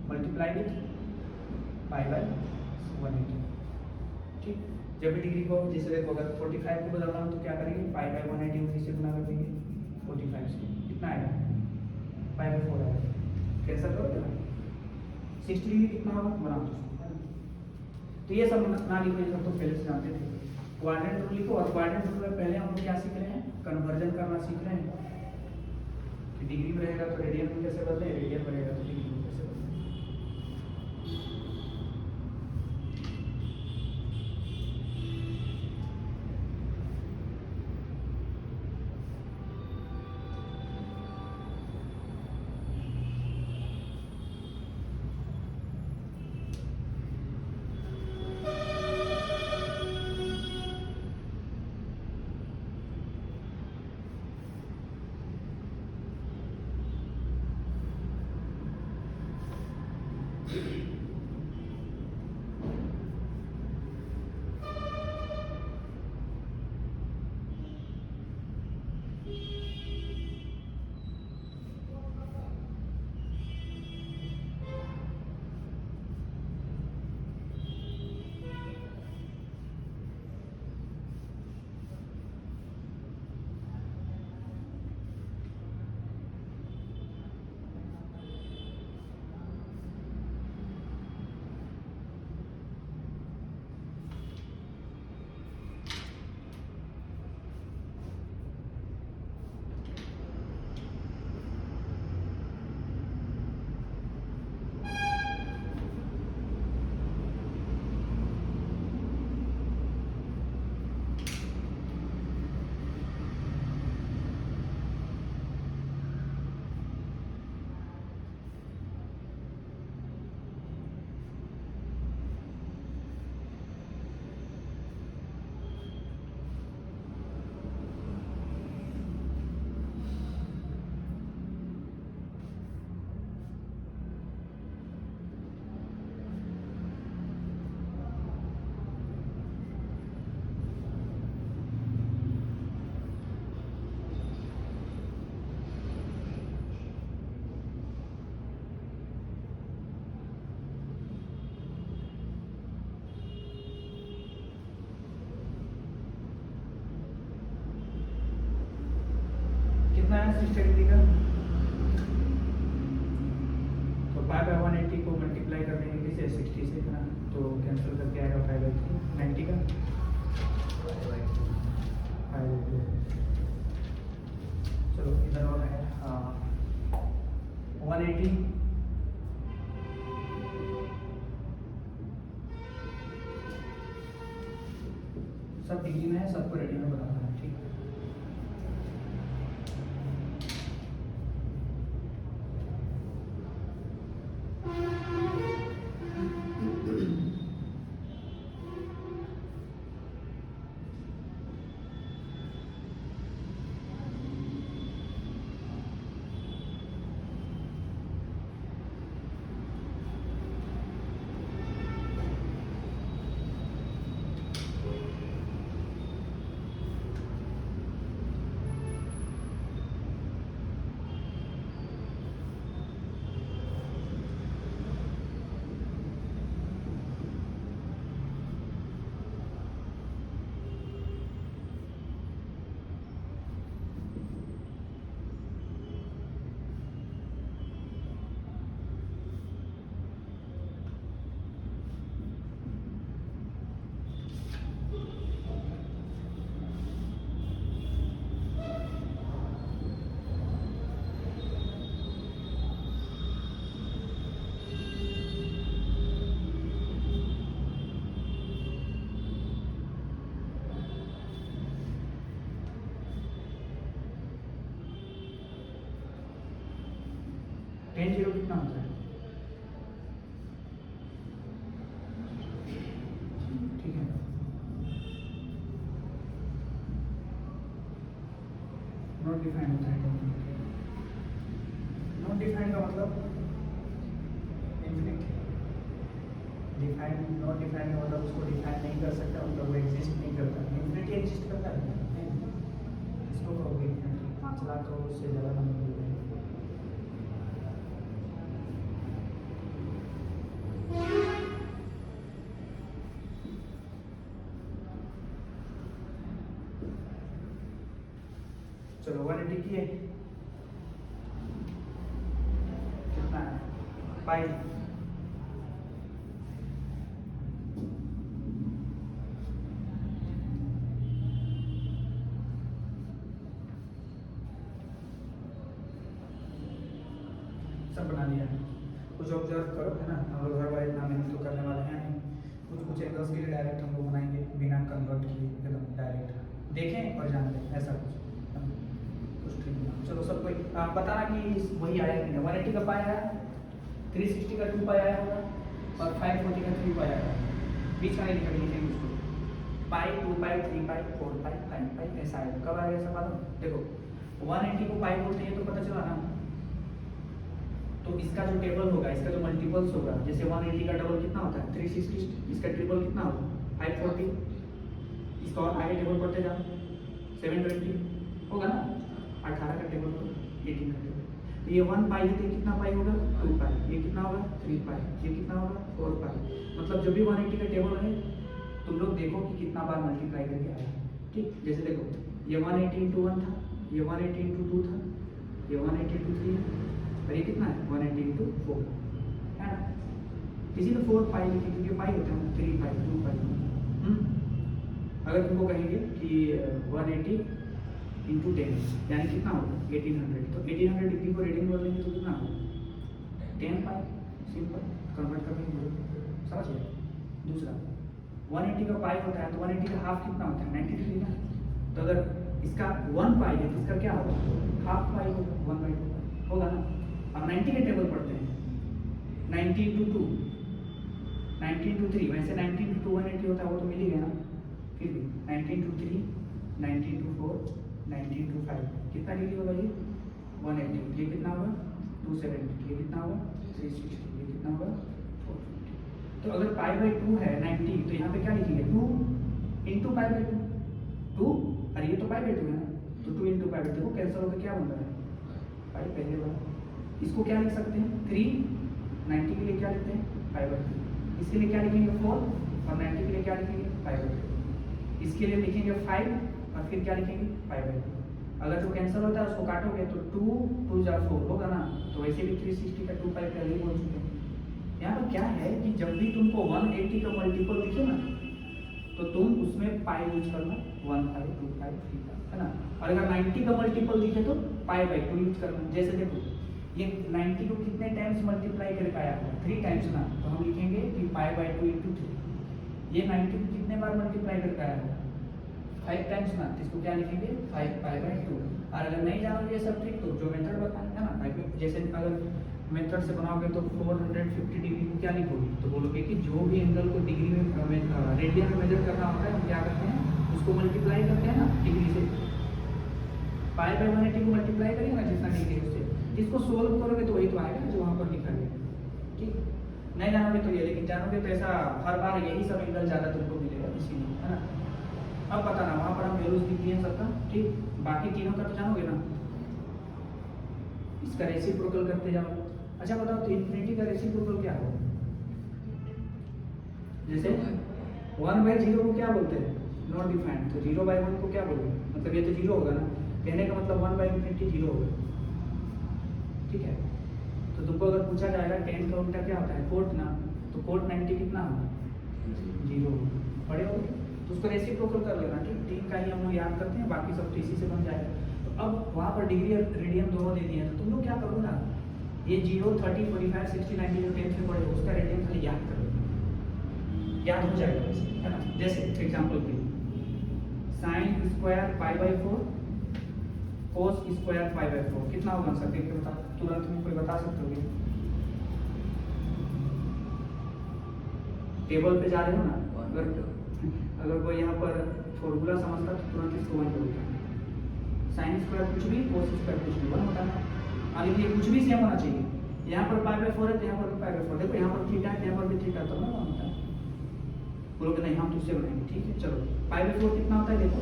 [SPEAKER 1] मल्टीप्लाई विथ π/180, ठीक। जब भी डिग्री को, जैसे देखो अगर 45 को बदलना हो तो क्या करेंगे, π/180 उसी से गुना कर देंगे 45 से, कितना आएगा, π/4 आएगा, कैंसिल करोगे ना, 60 डिग्री कितना होगा, बना दो। तो ये सब ना लिखने सब तो पहले से जानते थे। क्वाड्रेंट रूल लिखो, और क्वाड्रेंट रूल में पहले हम लोग क्या सीख रहे हैं, कन्वर्जन करना सीख रहे हैं कि डिग्री में रहेगा तो रेडियन में कैसे बदले, रेडियन में रहेगा तो डिग्री में कैसे बदले। कितना है 60 डिग्री का? तो पाई बाय 180 को मल्टीप्लाई कर देंगे किसे 60 से ना, तो कैंसिल करके आएगा 5/3 90 का 5/2। चलो इधर और है 180 सब डिग्री में है, सबको रेडी में बनाना है, ठीक है। tan 0 कितना होता है? ठीक है, नॉट डिफाइंड होता है। नॉट डिफाइंड का मतलब इनफिनिट। डिफाइंड नॉट डिफाइंड का मतलब उसको डिफाइन नहीं कर सकता, मतलब वो एग्जिस्ट नहीं करता। इनफिनिटी एग्जिस्ट करता है, इसको कहोगे इनफिनिटी। 5 लाख तो उससे ज़्यादा नंबर मिल जाएगा। चलो 180 की है, कितना है पाई सब बना लिया है। कुछ ऑब्जर्व करो, है ना, हम लोग हर बार इतना मेहनत तो करने वाले हैं नहीं। कुछ कुछ एंगल्स के लिए डायरेक्ट हम लोग बनाएंगे बिना कन्वर्ट किए, एकदम डायरेक्ट देखें और जान लें, ऐसा कुछ चलो सब कोई बताना कि वही आया कि नहीं। 180 का पाया है, 360 का 2 पाया है होगा, और 540 का 3 पाया है। बीच में लिख देंगे उसको पाई 2 पाई 3 पाई 4 पाई 5 पाई ऐसा आएगा। कब आएगा ऐसा मालूम? देखो 180 को पाई बोलते हैं तो पता चला ना, तो इसका जो टेबल होगा, इसका जो मल्टीपल्स होगा, जैसे 180 का डबल कितना होता है 360, इसका ट्रिपल कितना होगा 540, इसका और आगे टेबल पढ़ते जाओ 720 होगा ना, 18 का टेबल होगा 18 का टेबल। तो ये 1 पाई है तो कितना पाई होगा 2 पाई, ये कितना होगा 3 पाई, ये कितना होगा 4 पाई। मतलब जब भी 180 का टेबल है तुम लोग देखो कि कितना बार मल्टीप्लाई करके आया, ठीक। जैसे देखो ये 180 इंटू 1 था, ये 180 इंटू 2 था, ये 180 इंटू 3 है, और ये कितना है 180 इंटू 4 है ना। किसी को 4 पाई लिखी क्योंकि पाई होता है 3 पाई 2 पाई। अगर तुमको कहेंगे कि 180 इंटू 10 यानी कितना होगा 1800, तो 1800 डिग्री को रेडियन बोल देंगे तो कितना होगा 10 पाई, सिंपल कन्वर्ट करके समझ गए। दूसरा 180 का पाई होता है तो 180 का हाफ कितना होता है 90 डिग्री ना, तो अगर इसका 1 पाई है तो इसका क्या होगा हाफ पाई होगा 1/2 होगा ना। अब 90 के टेबल पढ़ते हैं, 90 इंटू 2, 90 इंटू 3, वैसे 90 इंटू 2 180 होता है वो तो मिल ही गया ना, फिर भी 90 इंटू 3, 90 इंटू 4, 90 इंटू 5 कितना डिग्री होगा ये 180, ये कितना होगा 270, ये कितना होगा 360, ये कितना होगा 450। तो अगर π/2 है 90 तो यहाँ पे क्या लिखेंगे 2 इंटू π/2, 2 अरे ये तो π/2 है ना, तो 2 इंटू π/2 को कैंसिल होकर क्या बन रहा है पाई पहले वाला। इसको क्या लिख सकते हैं 3, 90 के लिए क्या लिखते हैं π/2, इसके लिए क्या लिखेंगे 4 और 90 के लिए क्या लिखेंगे π/2, इसके लिए लिखेंगे 5 और फिर क्या लिखेंगे π/2। अगर जो कैंसिल होता है उसको काटोगे तो 2 2 जा 4 होगा ना, तो वैसे भी 360 का 2 पाई पहले ही बोल चुके हैं। यहाँ पर क्या है कि जब भी तुमको 180 का मल्टीपल दिखे ना तो तुम उसमें पाई यूज करना 1 पाई 2 पाई 3 पाई है ना, और अगर 90 का मल्टीपल दिखे तो π/2 यूज करना। जैसे देखो ये 90 को कितने टाइम्स मल्टीप्लाई करके आया होगा 3 टाइम्स ना, तो हम लिखेंगे कि π/2 इंटू 3। ये 90 को कितने बार मल्टीप्लाई करके आया होगा 5 टाइम्स ना, तो इसको क्या लिखेंगे 5π/2। और अगर नहीं जानोगे ये सब ट्रिक तो जो मेथड बताएं है ना, जैसे अगर मेथड से बनाओगे तो 450 डिग्री को क्या लिखोगे, तो बोलोगे कि जो भी एंगल को डिग्री में रेडियन में मेजर करना होता है हम क्या करते हैं उसको मल्टीप्लाई करते हैं ना डिग्री से, π/180 को मल्टीप्लाई करेंगे ना जितना डिग्री उससे, इसको सोल्व करोगे तो वही तो आएगा जो वहाँ पर लिखा गया, ठीक। नहीं जानोगे तो ये, लेकिन जानोगे तो ऐसा हर बार यही सब एंगल ज़्यादा तुमको मिलेगा इसीलिए है ना। अब पता ना वहाँ पर हम वैल्यूज लिख दिए सबका, ठीक। बाकी तीनों का तो जानोगे ना, इसका रेसिप्रोकल करते जाओ। अच्छा बताओ तो इन्फिनिटी का रेसिप्रोकल क्या होगा, जैसे 1/0 को क्या बोलते हैं नॉट डिफाइंड, तो 0/1 को क्या बोलते हैं, मतलब ये तो 0 होगा ना, कहने का मतलब 1/∞ 0 होगा, ठीक है। तो तुमको अगर पूछा जाएगा 10 का उल्टा क्या होता है कोट ना, तो कोट 90 कितना होगा 0 पढ़े हो, तो उसको रेसिप्रोकल कर लेना, ठीक। 3 का ही हम लोग याद करते हैं, बाकी सब तो इसी से बन जाएगा। तो अब वहाँ पर डिग्री और रेडियन दोनों दे दिए हैं, तो तुम लोग क्या करोगे ना, ये 0 30 45 60 90 जो 10th में पढ़े उसका रेडियन खाली याद करो, याद हो जाएगा वैसे है ना। जैसे एग्जांपल के sin स्क्वायर π/4 cos स्क्वायर π/4 कितना होगा सर देख के बता, तुरंत में कोई बता सकते हो, टेबल पे जा रहे हो ना, अगर कोई यहाँ पर फॉर्मूला समझता तो तुरंत इसको 1 बोलता, sin स्क्वायर कुछ भी cos स्क्वायर कुछ भी 1 होता है। आगे ये कुछ भी सेम होना चाहिए, यहाँ पर π/4 है तो यहाँ पर भी π/4, देखो यहाँ पर थीटा है यहाँ पर भी थीटा, तो ना 1 होता है। बोलोगे नहीं हम दूसरे बनाएंगे, ठीक है चलो। π/4 कितना होता है देखो,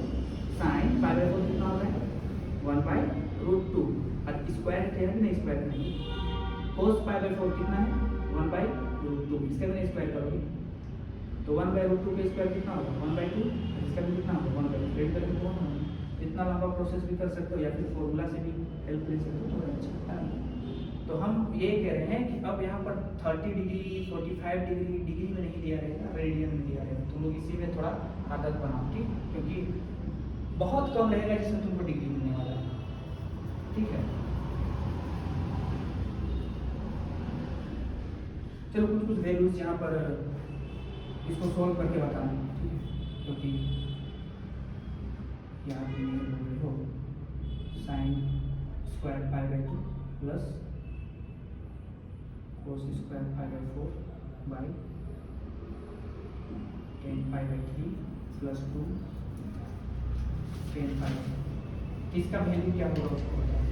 [SPEAKER 1] sin π/4 कितना होता है 1/√2, और स्क्वायर है कि नहीं स्क्वायर नहीं, cos π/4 कितना है 1/√2, इसका भी नहीं स्क्वायर करोगे तो 1/√2 का स्क्वायर कितना होगा 1/2, इसका भी कितना होगा 1/2 करके तो 1 होगा। इतना लंबा प्रोसेस भी कर सकते हो या फिर फॉर्मूला से भी हेल्प ले सकते हो, थोड़ा अच्छा है ना। तो हम ये कह रहे हैं कि अब यहाँ पर 30 डिग्री 45 डिग्री डिग्री में नहीं दिया रहेगा, रेडियन में दिया रहेगा, तुम लोग इसी में थोड़ा आदत बनाओ, ठीक। क्योंकि बहुत कम रहेगा जिसमें तुमको डिग्री मिलने वाला है, ठीक है। चलो कुछ कुछ वैल्यूज यहाँ पर इसको सोल्व करके बताना, ठीक है, क्योंकि यहाँ पे बोल हो sin square π/2 plus cos square π/4 by 10 π/3 plus 2 10 π/4, इसका वैल्यू क्या होगा उसको बताओ।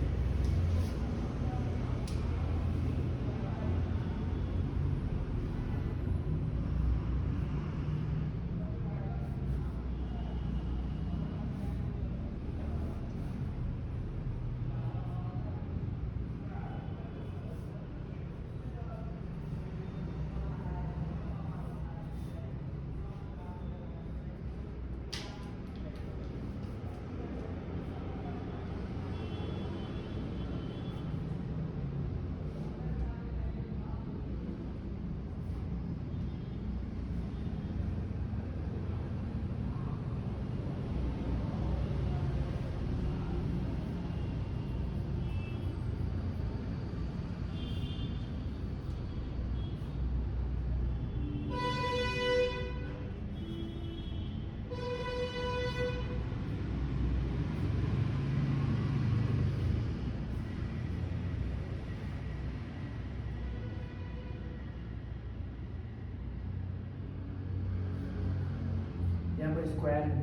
[SPEAKER 1] स्क्वायर है।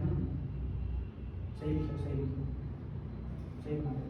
[SPEAKER 1] सही लिखो, सही लिखो, सही बना दो।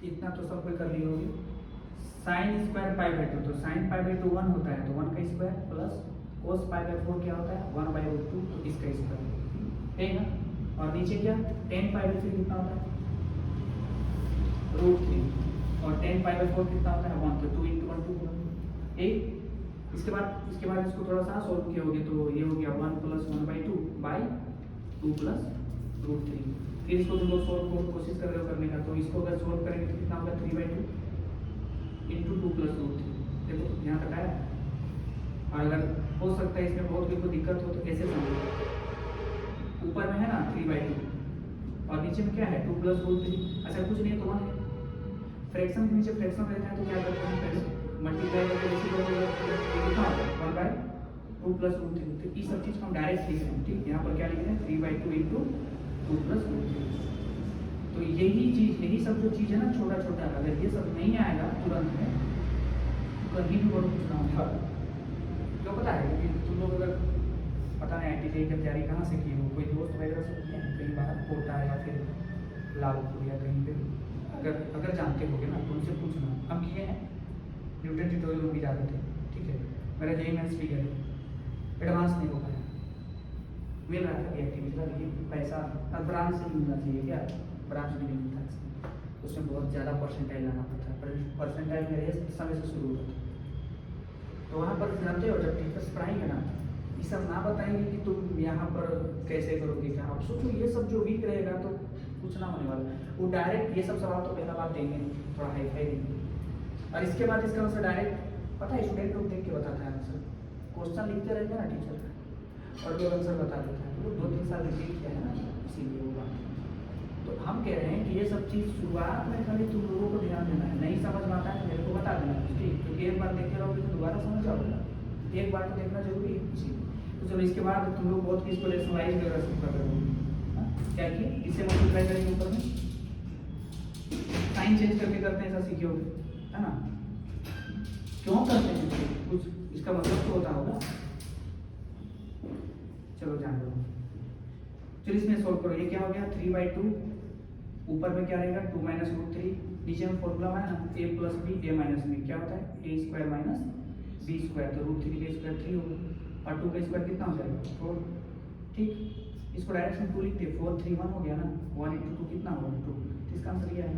[SPEAKER 1] इतना तो सब कोई कर ली होगी। साइन स्क्वायर पाई बाई 2, तो साइन पाई बाई 2 1 होता है, तो 1 का square plus cos pi by 4 क्या होता है 1 बाई रूट 2, तो इसका स्क्वायर, ठीक है ना। और नीचे क्या 10 पाई बाई 3 कितना होता है रूट 3, और 10 पाई बाई 4 कितना होता है 1, तो 2 इंटू 1 2 एक। इसके बाद इसको थोड़ा सा सोल्व किए तो ये हो गया 1 plus 1 by 2 by 2 plus root 3। फिर इसको तुम लोग सोल्व को कोशिश कर रहे हो करने का, तो इसको अगर सोल्व करेंगे तो कितना होगा 3 बाई 2 इंटू 2 प्लस रूट 3। देखो यहाँ तक आया। और अगर हो सकता है इसमें बहुत कोई दिक्कत हो तो कैसे समझो, ऊपर में है ना 3 बाई 2 और नीचे में क्या है 2 प्लस रूट 3। अच्छा कुछ नहीं है तो 1 है। फ्रैक्शन के नीचे फ्रैक्शन रहता है तो क्या करते हैं पहले मल्टीप्लाई करके इसी को कितना होता है 1 बाई 2 प्लस रूट 3। तो इस सब चीज़ को हम डायरेक्ट लिख रहे हैं, ठीक। यहाँ पर क्या लिख रहे हैं 3 बाई 2 इंटू 2 प्लस रूट 3। तो यही चीज़, यही सब जो चीज़ है ना छोटा छोटा, अगर ये सब नहीं आएगा तुरंत में तो कहीं भी बड़ो कुछ ना होगा। क्यों पता है कि तुम लोग अगर पता नहीं IIT की तैयारी कहाँ से की हो, कोई दोस्त वगैरह से किए हैं कहीं बाहर कोटा या फिर लालपुर या कहीं पे, अगर जानते होगे ना तो उनसे पूछना। हम किए हैं न्यूटन ट्यूटोरियल में भी जाते थे, ठीक है। मेरा JEE मेंस भी गया, एडवांस नहीं हो पाया, मिल रहा था एक्टिविटी, लेकिन पैसा अब ब्रांच से मिलना चाहिए क्या, ब्रांच भी नहीं मिलता इसमें, उसमें बहुत ज़्यादा परसेंटाइल लाना पड़ता है। परसेंटाइल मेरे इस समय से शुरू होता था। तो वहाँ पर जानते हो जब टीचर्स पढ़ाएंगे ना ये सब ना बताएंगे कि तुम यहाँ पर कैसे करोगे क्या, आप सोचो ये सब जो वीक रहेगा तो कुछ ना होने वाला। वो डायरेक्ट ये सब सवाल तो पहला बात देंगे थोड़ा हाई फाई देंगे, और इसके बाद इसका आंसर डायरेक्ट पता है स्टूडेंट लोग देख के बताता है आंसर। क्वेश्चन लिखते रहेंगे ना टीचर और जो आंसर बता देता है, वो 2-3 साल रिपीट किया है ना, इसीलिए वो बात। तो हम कह रहे हैं कि ये सब चीज़ शुरुआत में खाली तुम लोगों को ध्यान देना है, नहीं समझ में आता है मेरे को बता देना, ठीक। क्योंकि एक बार देखते रहोगे तो दोबारा समझ जाओगे ना, एक बार तो देखना जरूरी है इसीलिए। तो चलो इसके बाद तुम लोग बहुत इसको रेशनलाइज वगैरह सब कर रहे हो, क्या कि इसे मल्टीप्लाई करेंगे ऊपर में, साइन चेंज करके करते हैं, ऐसा सीखोगे है ना। क्यों करते हैं कुछ इसका मतलब तो होता होगा। चलो जान लो, चलो इसमें सोल्व करो। ये क्या हो गया 3 बाई 2, ऊपर में क्या रहेगा 2 माइनस रूट 3, नीचे में फॉर्मूला है ना a plus B a minus B, क्या होता है a square minus b square, तो रूट 3 का स्क्वायर 3 होगा और 2 का स्क्वायर कितना हो जाएगा 4, ठीक। इसको डायरेक्ट हम 2 लिखते 4 3 1 हो गया ना, 1 इंटू 2 कितना होगा 2, तो इसका आंसर ये है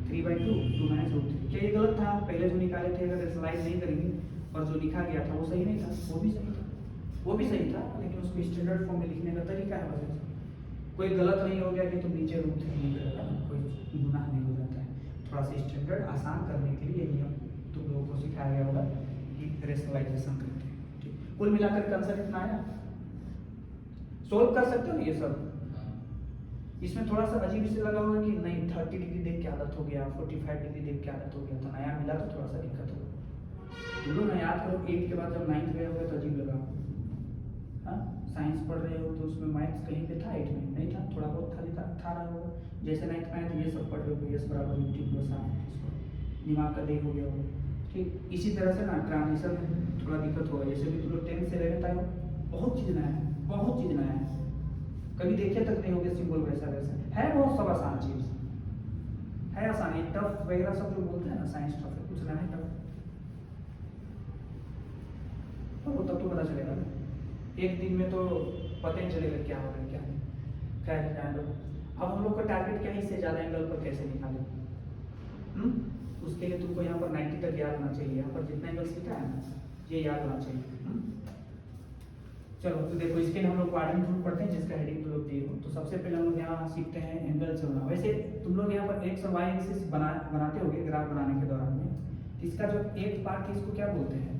[SPEAKER 1] 3 बाई 2 2 माइनस रूट 3। क्या ये गलत था पहले जो निकाले थे, अगर रेशनलाइज नहीं करेंगे और जो लिखा गया था वो सही नहीं था, वो भी सही था, वो भी सही था, लेकिन उसको स्टैंडर्ड फॉर्म में लिखने का तरीका है वजह से कोई गलत नहीं हो गया कि तुम नीचे रूट 3 नहीं करेगा, कोई गुनाह नहीं हो जाता है। थोड़ा सा स्टैंडर्ड आसान करने के लिए नियम तुम लोगों को सिखाया गया होगा कि रेशनलाइजेशन करते हैं, ठीक। कुल मिलाकर आंसर कितना आया, सोल्व कर सकते हो ये सब। इसमें थोड़ा सा अजीब से लगा होगा कि नहीं 30 डिग्री देख के आदत हो गया, 45 डिग्री देख के आदत हो गया, तो नया मिला तो थोड़ा सा दिक्कत होगा। तुम लोग ना याद करो 8 के बाद जब 9th गए होगा तो अजीब लगा, हाँ साइंस पढ़ रहे हो तो उसमें मैथ्स कहीं पे था 8 में नहीं था, थोड़ा बहुत खाली था रहा होगा। जैसे 9th में आए तो ये सब पढ़ रहे हो s बराबर 80 प्लस 8, इसको दिमाग का देख हो गया होगा, ठीक। इसी तरह से ना ट्रांजिशन में थोड़ा दिक्कत होगा, जैसे भी तुम लोग 10th से रहता हो बहुत चीज़ नया है, बहुत चीज़ नया है, कभी देखे तक नहीं होगे सिंबल वैसा वैसा है, बहुत सब आसान चीज़ है, आसान है। टफ वगैरह सब जो बोलते हैं ना साइंस टफ है, कुछ नया है टफ, तो वो तब तो पता चलेगा ना, एक दिन में तो पता ही चलेगा क्या हो रहा है क्या नहीं। खैर जान लो, अब हम लोग का टारगेट क्या है, इससे ज़्यादा एंगल पर कैसे निकालें, उसके लिए तुमको यहाँ पर 90 तक याद होना चाहिए, यहाँ पर जितना एंगल सीखा है ना ये याद होना चाहिए। चलो तो देखो इसके लिए हम लोग क्वाड्रेंट रूल पढ़ते हैं जिसका हेडिंग तुम लोग दिए हो। तो सबसे पहले हम लोग यहाँ सीखते हैं एंगल चलना। वैसे तुम लोग यहाँ पर एक्स और वाई एक्सिस बनाते होगे ग्राफ बनाने के दौरान में, इसका जो एक पार्ट है इसको क्या बोलते हैं,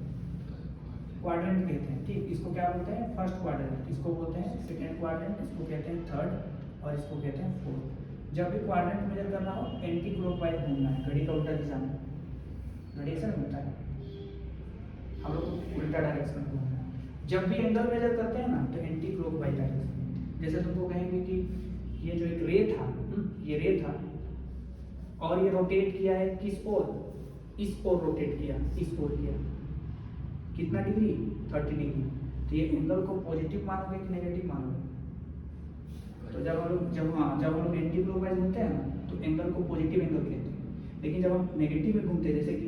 [SPEAKER 1] क्वाड्रेंट कहते हैं, ठीक। इसको क्या बोलते हैं, फर्स्ट क्वाड्रेंट, इसको बोलते हैं सेकेंड क्वाड्रेंट, इसको कहते हैं थर्ड और इसको कहते हैं फोर्थ। जब भी क्वाड्रेंट मेजर करना हो एंटी क्लॉकवाइज घूमना है, घड़ी का उल्टा दिशा में, घड़ी ऐसा घूमता है, हम लोग को उल्टा डायरेक्शन में घूमना है। जब भी एंगल मेजर करते हैं ना तो एंटी क्लॉकवाइज डायरेक्शन। जैसे तुमको कहेंगे कि ये जो एक रे था, ये रे था और ये रोटेट किया है किस ओर, इस ओर रोटेट किया, इस ओर किया, कितना डिग्री, 30 डिग्री। तो ये एंगल को पॉजिटिव मानोगे कि नेगेटिव मानोगे? तो जब हम लोग एंटी क्लॉकवाइज घूमते हैं ना तो एंगल को पॉजिटिव एंगल कहते हैं, लेकिन जब हम नेगेटिव में घूमते हैं, जैसे कि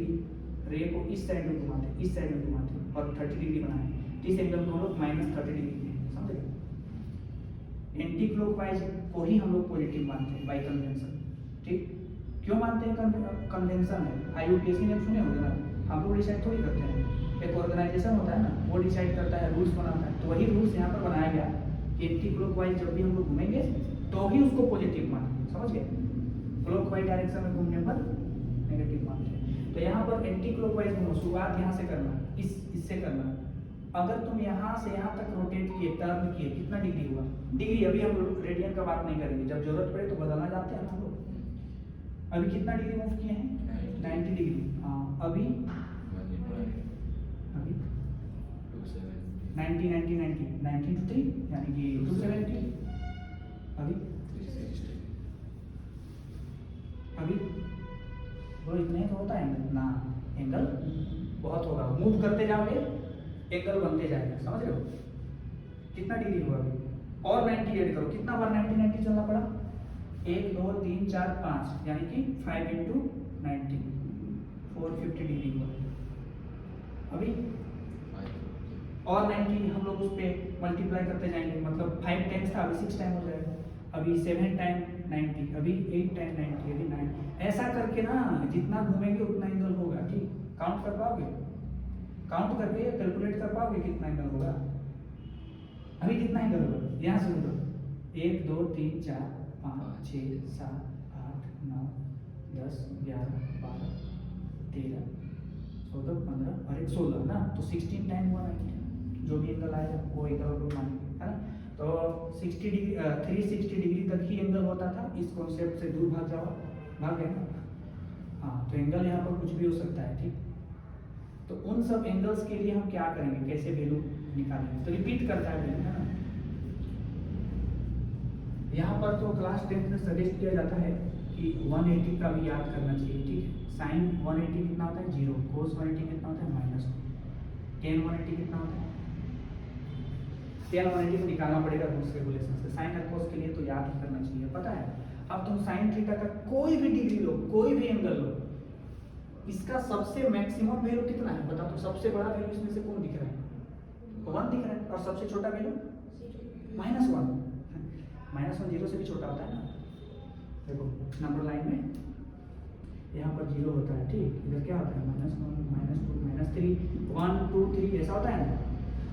[SPEAKER 1] रे को इस साइड में घुमाते हैं, इस साइड में घुमाते हैं और 30 डिग्री बनाए, तो इस एंगल को हम लोग -30 डिग्री में, समझ गए? एंटी क्लॉकवाइज को ही हम लोग पॉजिटिव मानते हैं बाय कन्वेंशन, ठीक। क्यों मानते हैं? कन्वेंशन है, IUPAC ने सुने होंगे ना, हम लोग डिसाइड थोड़ी करते हैं, एक ऑर्गेनाइजेशन होता है ना, वो डिसाइड करता है, रूल्स बनाता है। तो वही रूल्स यहाँ पर बनाया गया कि एंटी क्लॉकवाइज जब भी हम लोग घूमेंगे तो ही उसको पॉजिटिव मानेंगे, समझ गए? क्लॉकवाइज डायरेक्शन में घूमने पर नेगेटिव मानते हैं। तो यहाँ पर एंटी क्लॉकवाइज घूमो, शुरुआत यहाँ से करना, इससे करना। अगर तुम यहाँ से यहाँ तक रोटेट किए, टर्न किए, कितना डिग्री हुआ? डिग्री अभी हम रेडियन का बात नहीं करेंगे, जब जरूरत पड़े तो बदलना जानते हैं हम लोग। अभी कितना डिग्री मूव किए हैं? 90 डिग्री। हाँ, अभी 90 to 3 यानी कि 270। अभी वो इतने तो होता है एंगल ना, एंगल बहुत होगा, मूव करते जाओगे एंगल बनते जाएगा, समझ रहे हो? कितना डिग्री हुआ अभी? और 90 ऐड करो, कितना बार 90 चलना पड़ा? 1 2 3 4 5 यानी कि 5 × 90 450 डिग्री हुआ। अभी और 90 हम लोग उस पर मल्टीप्लाई करते जाएंगे, मतलब 5 टाइम्स था, अभी 6 टाइम हो जाएगा, अभी 7 टाइम 90, अभी 8 टाइम 90, अभी 9। ऐसा करके ना जितना घूमेंगे उतना एंगल होगा, ठीक। काउंट कर पाओगे? काउंट करके कैलकुलेट कर पाओगे कितना एंगल होगा? अभी कितना एंगल होगा? यहाँ से लो, 1 2 3 4 5 6 7 8 9 10 11 12 13 14 15 और 1 16 ना, तो 16 टाइम हुआ 90। जो भी एंगल आएगा वो एंगल हम लोग मानेंगे, है ना। तो 60 डिग्री 360 डिग्री तक ही एंगल होता था, इस कॉन्सेप्ट से दूर भाग जाओ, भाग गए ना। हाँ, तो एंगल यहाँ पर कुछ भी हो सकता है, ठीक। तो उन सब एंगल्स के लिए हम क्या करेंगे, कैसे वैल्यू निकालेंगे? तो रिपीट करता है वैल्यू, है ना। यहाँ पर तो क्लास 10 में सजेस्ट किया जाता है कि 180 का भी याद करना चाहिए, ठीक है। साइन 180 कितना होता है? 0। कोस 180 कितना होता है? -2। टेन 180 कितना होता है? टेन 180 को निकालना पड़ेगा रूल्स रेगुलेशन से। साइन और कोस के लिए तो याद ही करना चाहिए, पता है। अब तुम साइन थीटा का कोई भी डिग्री लो, कोई भी एंगल लो, इसका सबसे मैक्सिमम वैल्यू कितना है बताओ? तो सबसे बड़ा वैल्यू इसमें से कौन दिख रहा है? 1 दिख रहा है। और सबसे छोटा वैल्यू -1। -1 0 से भी छोटा होता है ना। देखो नंबर लाइन में यहाँ पर 0 होता है, ठीक। इधर क्या होता है? -1 -2 -3 1 2 3 ऐसा होता है ना।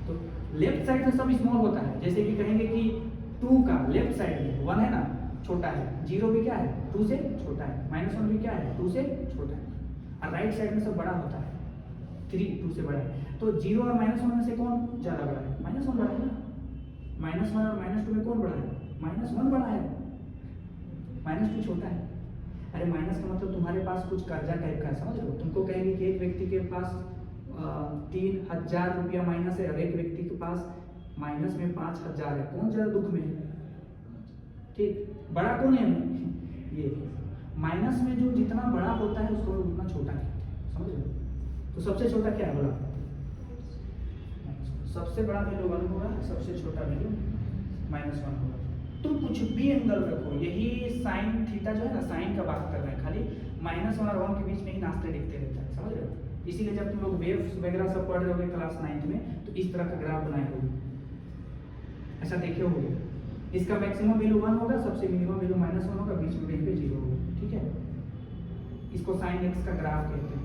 [SPEAKER 1] तो लेफ्ट साइड में सब स्मॉल होता है, जैसे कि कहेंगे कि 2 का लेफ्ट साइड में 1 है ना, छोटा है। 0 भी क्या है? 2 से छोटा है। -1 भी क्या है? 2 से छोटा है। और राइट साइड में सब बड़ा होता है, 3 2 से बड़ा है। तो 0 और -1 में से कौन ज़्यादा बड़ा है? -1 बड़ा है ना। -1 और -2 में कौन बड़ा है? -1 बड़ा है, -2 छोटा है। अरे माइनस का मतलब तुम्हारे पास कुछ कर्जा टाइप का है, समझ रहे हो? तुमको कहेंगे कि एक व्यक्ति के पास 3000 रुपया माइनस है और एक व्यक्ति के पास माइनस में 5000 है, कौन ज़्यादा दुख में है? ठीक, बड़ा कौन है? ये माइनस में जो जितना बड़ा होता है उसको उतना छोटा कहते हैं, समझ रहे हो? तो सबसे छोटा क्या है बोला? सबसे बड़ा वैल्यू 1 होगा, सबसे छोटा वैल्यू -1 होगा। तो कुछ भी एंगल रखो, यही साइन थीटा जो है ना, साइन का बात कर रहे हैं, खाली -1 और 1 के बीच में ही नाचते दिखते रहता है, समझ रहे हो? इसीलिए जब तुम लोग वेव्स वगैरह सब पढ़ रहे होगे क्लास 9th में, तो इस तरह का ग्राफ बनाए होगे, ऐसा देखे होगे। इसका मैक्सिमम वैल्यू 1 होगा, सबसे मिनिमम वैल्यू -1 होगा, बीच में वैल्यू पे 0 होगा, ठीक है। इसको साइन एक्स का ग्राफ कहते हैं।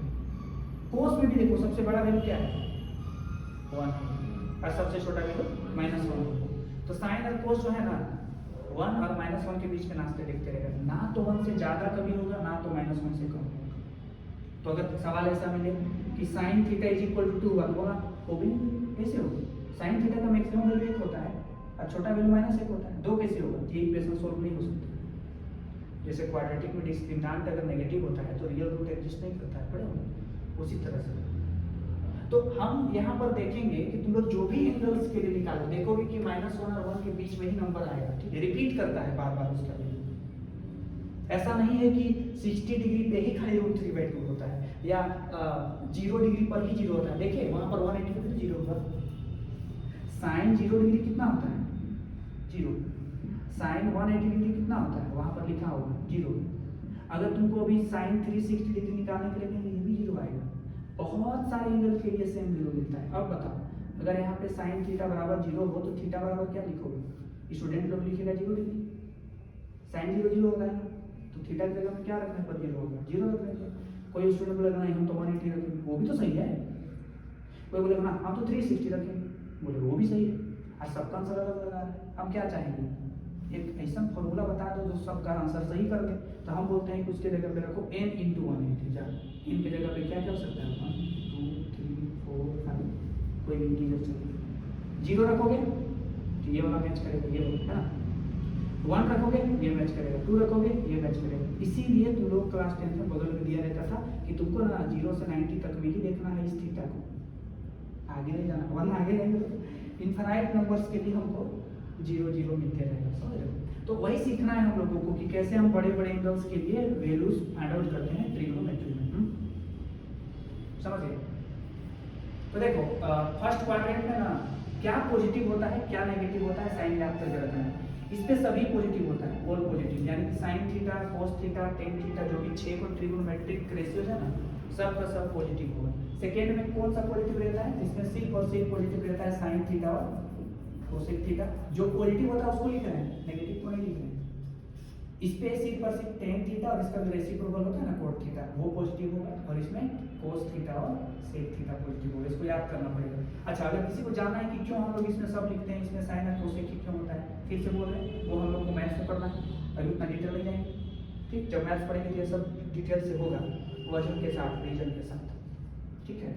[SPEAKER 1] कोस में भी देखो, सबसे बड़ा वैल्यू क्या है? 1 और सबसे छोटा वैल्यू -1। तो साइन और कोस जो है ना, 1 और -1 के बीच में नाचते दिखते रहेगा, ना तो 1 से ज़्यादा कभी होगा, ना तो -1 से कम होगा। तो अगर सवाल ऐसा मिले कि sine theta is equal to 1 होगा, वो भी कैसे होगा? साइन थीटा का मैक्सिमम वैल्यू 1 होता है और छोटा वैल्यू -1 होता है, 2 कैसे होगा? ये इक्वेशन सोल्व नहीं हो सकती। जैसे क्वाड्रेटिक में डिस्क्रिमिनेंट अगर नेगेटिव होता है तो रियल रूट एग्जिस्ट नहीं करता है, पढ़े उसी तरह से। तो हम यहाँ पर देखेंगे कि तुम लोग जो भी एंगल्स के लिए निकालो, देखोगे कि -1 और 1 के बीच में ही नंबर आएगा, ठीक है? रिपीट करता है बार बार उसका वैल्यू। ऐसा नहीं है कि 60 डिग्री पे ही खाली √3/2 होता है या 0 डिग्री पर ही 0 होता है। देखिए वहां पर 180 पे 0 होगा। साइन 0 डिग्री कितना होता है? 0। साइन 180 डिग्री कितना होता है? वहां पर लिखा होगा 0। अगर तुमको अभी साइन 360 डिग्री निकालने के लिए ये भी 0 आएगा। बहुत सारे एंगल के लिए सेम 0 मिलता है। अब बताओ, अगर यहाँ पे साइन थीटा बराबर 0 हो तो थीटा बराबर क्या लिखोगे? स्टूडेंट लोग लिखेगा 0 डिग्री। साइन 0 0 होगा तो थीटा की जगह में क्या रखना है? 0 होगा, 0 रख लेंगे। कोई स्टूडेंट बोलेगा नहीं हम तो 180 रखेंगे, वो भी तो सही है। कोई बोलेगा ना हम तो 360 रखेंगे, बोले वो भी सही है। और सबका आंसर अलग लगा रहा है। हम क्या चाहेंगे? एक ऐसा फॉर्मूला बता दो जो सबका आंसर सही कर दे। तो हम बोलते हैं कि उसके जगह पे रखो n × 180। जा इनके जगह पे क्या कर सकते हैं? 1 2 3 4 5 कोई भी इंटीजर चाहिए। 0 रखोगे तो ये वाला मैच करेगा, ये है ना। 1 रखोगे ये मैच करेगा, 2 रखोगे ये मैच करेगा। इसीलिए तुम लोग क्लास 10 में बगल में दिया रहता था कि तुमको ना 0 से 90 तक में ही देखना है इस थीटा को, आगे नहीं जाना। वरना आगे नहीं तो इनफाइनाइट नंबर्स के लिए हमको 0 0 मिलते रहेगा, समझ रहे हो? तो वही सीखना है हम लोगों को कि कैसे हम बड़े बड़े एंगल्स के लिए वैल्यूज फाइंड आउट करते हैं ट्रिग्नोमेट्री में। समझ गए? तो देखो फर्स्ट क्वाड्रेंट में ना क्या पॉजिटिव होता है क्या नेगेटिव होता है, साइन याद करके रखना है। इस पे सभी पॉजिटिव होता है, ऑल पॉजिटिव, यानी कि sine theta, cos theta, tan theta, जो भी 6 को ट्रिग्नोमेट्रिक रेशियोज है ना, सब का सब पॉजिटिव होगा। सेकेंड में कौन सा पॉजिटिव रहता है? जिसमें सिर्फ और सिर्फ पॉजिटिव रहता है साइन थीटा और कोसेक थीटा। जो पॉजिटिव होता है उसको लिख रहे हैं, नेगेटिव को नहीं लिख रहे हैं। इस पे सिर्फ और सिर्फ tan थीटा और इसका रेसिप्रोकल होता है ना cot थीटा, वो पॉजिटिव होगा। और इसमें cos थीटा और sec थीटा पॉजिटिव होगा। इसको याद करना पड़ेगा। अच्छा, अगर किसी को जानना है कि क्यों हम लोग इसमें सब लिखते हैं, इसमें साइन और कोसेक क्यों होता है, फिर से बोल रहे हैं, वो हम लोग को मैथ्स में पढ़ना है, अभी उतना डिटेल नहीं जाएंगे। ठीक, जब मैथ्स पढ़ेंगे तो ये सब डिटेल से होगा, वजन के साथ, रीजन के साथ। ठीक है,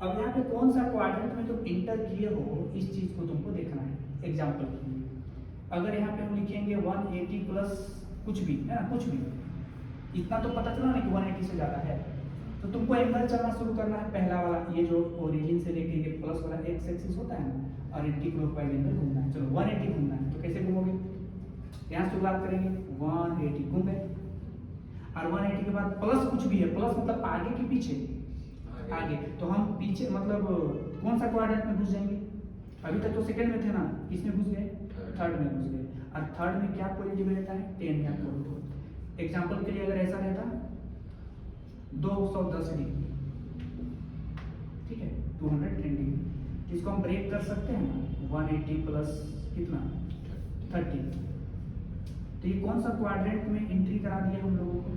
[SPEAKER 1] अब यहाँ पे कौन सा क्वाड्रेंट में तुम इंटर किए हो, इस चीज को तुमको देखना है। एग्जाम्पल के लिए अगर यहाँ पे हम लिखेंगे 180 प्लस कुछ भी है ना, कुछ भी, इतना तो पता चला ना कि 180 से ज्यादा है, तो तुमको एंगल चलना शुरू करना है। पहला वाला ये जो ओरिजिन से लेके ये प्लस वाला एक्स एक्सिस होता है ना, और एंटी क्लॉकवाइज एंगल घूमना है। चलो 180 घूमना है, तो कैसे घूमोगे? यहाँ शुरुआत करेंगे 180 घूम गए, और 180 के बाद प्लस कुछ भी है, प्लस मतलब आगे कि पीछे? आगे। तो हम पीछे मतलब कौन सा क्वाड्रेंट में घुस जाएंगे? अभी तक तो सेकंड में थे ना, किसमें घुस गए? थर्ड में घुस गए। और थर्ड में क्या पॉजिटिव रहता है? 10 या 4। एग्जांपल के लिए अगर ऐसा रहता 210 डिग्री, ठीक है, 210 डिग्री, इसको हम ब्रेक कर सकते हैं ना, 180 प्लस कितना? 30। तो ये कौन सा क्वाड्रेंट में एंट्री करा दिया हम लोगों को?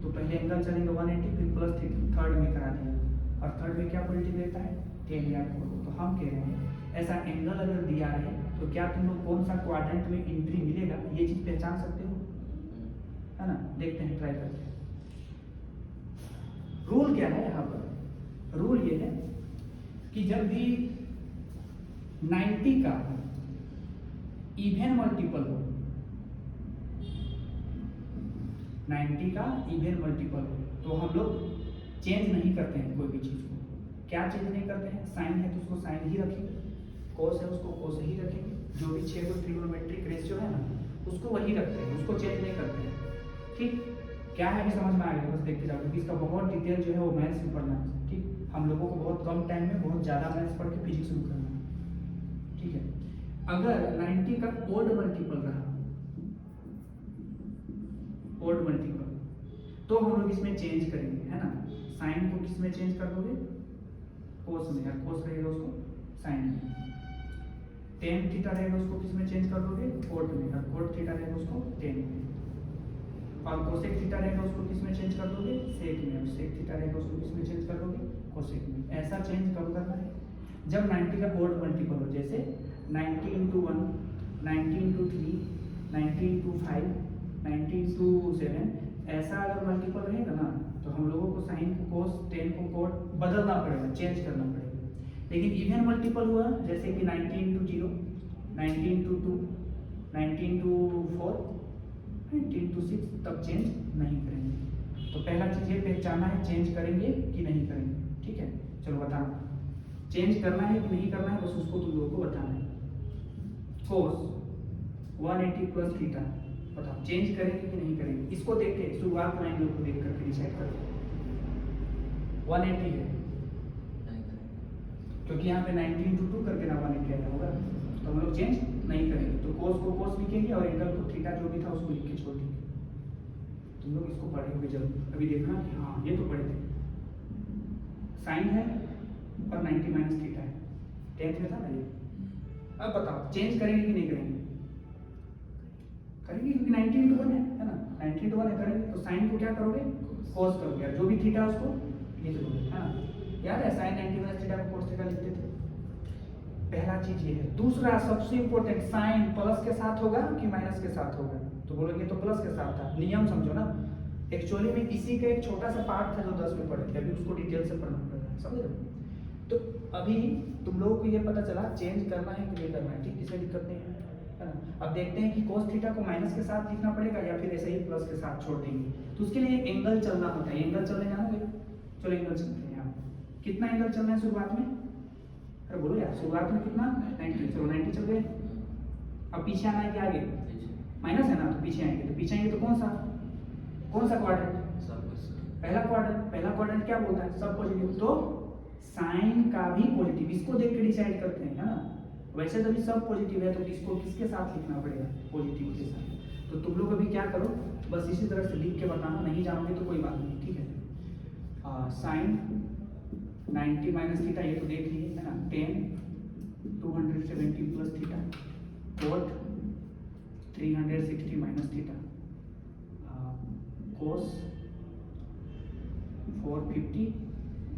[SPEAKER 1] तो पहले एंगल चलेंगे 180, फिर प्लस थर्ड में करा दिया। और थर्ड में क्या पॉजिटिव रहता है? 10 या 4। तो हम कह रहे हैं ऐसा एंगल अगर दिया है तो क्या तुम लोग कौन सा क्वाड्रेंट में एंट्री मिलेगा, ये चीज पहचान सकते हो, है ना? देखते हैं, ट्राई करते हैं। रूल क्या है यहाँ पर? रूल ये है कि जब भी 90 का इवन मल्टीपल हो, 90 का इवन मल्टीपल हो, तो हम लोग चेंज नहीं करते हैं कोई भी चीज को। क्या चेंज नहीं करते हैं? साइन है तो उसको साइन ही रखेंगे, कोस है उसको कोस ही रखेंगे, जो भी 6 को ट्रिग्नोमेट्रिक रेशियो है ना उसको वही रखते हैं, उसको चेंज नहीं करते हैं। ठीक, क्या है अभी समझ में आ गया? बस देखते जाओ, क्योंकि इसका बहुत डिटेल जो है वो मैथ्स में पढ़ना है। ठीक, हम लोगों को बहुत कम टाइम में बहुत ज्यादा मैथ्स पढ़ के फिजिक्स शुरू करना है। ठीक है, अगर 90 का ओड मल्टीपल रहा, ओड मल्टीपल, तो हम लोग इसमें चेंज करेंगे, है ना? साइन को किस में चेंज कर दोगे? कोस में, या कोस रहेगा उसको साइन में। tan थीटा रहेगा उसको किस में चेंज कर दोगे? कोट में, और कोट थीटा रहेगा उसको tan में। और कोसेक थीटा रहेगा उसको किस में चेंज कर दोगे? सेक में, और सेक थीटा रहेगा उसको किस में चेंज कर दोगे? कोसेक में। ऐसा चेंज कब करना है? जब 90 का ओड मल्टीपल हो, जैसे 90 × 1, 90 × 3, 90 × 5, 90 × 7, ऐसा अगर मल्टीपल रहेगा ना तो हम लोगों को साइन को कोस, टेन को कोट बदलना पड़ेगा, चेंज करना पड़ेगा। लेकिन इवन मल्टीपल हुआ जैसे कि 19 to 0, 19 to 2, 19 to 4, 19 to 6, तब चेंज नहीं करेंगे। तो पहला चीज़ ये पहचाना है, चेंज करेंगे कि नहीं करेंगे। ठीक है, चलो बताना, चेंज करना है कि नहीं करना है, बस उसको तुम लोगों को बताना है। कोस 180 प्लस थीटा, बताओ चेंज करेंगे कि नहीं करेंगे। इसको देख के शुरुआत में एंगल को देख करके डिसाइड करते हैं। 180 है क्योंकि यहाँ पे 19 to 2 करके ना 180 आया होगा, तो हम लोग चेंज नहीं करेंगे। तो कोस को कोस लिखेंगे और एंगल को थीटा जो भी था उसको लिख के छोड़ देंगे। तुम लोग इसको पढ़े होंगे जरूर, अभी देखना कि हाँ ये तो पढ़े थे। साइन है और 90 माइनस थीटा है, 10th में था ना ये। अब बताओ चेंज करेंगे कि नहीं करेंगे? करेंगे क्योंकि 19 to 1 है ना, 19 to 1 है, करेंगे। तो साइन को क्या करोगे? कोस करोगे, जो भी थीटा उसको लिख दोगे, है ना। याद है साइन 90 माइनस थीटा को कोस थीटा लिखते थे। पहला चीज ये है। दूसरा सबसे इंपॉर्टेंट, साइन प्लस के साथ होगा कि माइनस के साथ होगा? तो बोलोगे तो प्लस के साथ था, नियम समझो ना। एक्चुअली में इसी का एक छोटा सा पार्ट था जो 10 में पढ़े थे, अभी उसको डिटेल से पढ़ना पड़ेगा, समझ रहे हो? तो अभी तुम लोगों को ये पता चला चेंज करना है कि नहीं करना है, ठीक, इसमें दिक्कत नहीं है ना। अब देखते हैं कि कोस थीटा को माइनस के साथ लिखना पड़ेगा या फिर ऐसे ही प्लस के साथ छोड़ देंगे। तो उसके लिए एंगल चलना होता है। एंगल चलने जानोगे? चलो एंगल चलते हैं। यहाँ कितना एंगल चलना है शुरुआत में? अरे बोलो यार, शुरुआत में कितना? 90। चलो 90 चल गए। अब पीछे आना है कि आगे? माइनस है ना, तो पीछे आएंगे। तो पीछे आएंगे तो कौन सा क्वाड्रेंट? पहला क्वाड्रेंट। पहला क्वाड्रेंट क्या बोलता है? सब पॉजिटिव। तो साइन का भी पॉजिटिव, इसको देख के डिसाइड करते हैं, है ना। वैसे तो भी सब पॉजिटिव है, तो इसको किसके साथ लिखना पड़ेगा? पॉजिटिव के साथ। तो तुम लोग अभी क्या करो, बस इसी तरह से लिख के बताना, नहीं जानोगे तो कोई बात नहीं, ठीक है। साइन 90 माइनस थीटा, ये तो देख लीजिए, है ना। 10 270 plus theta, cot 360 minus theta, cos 450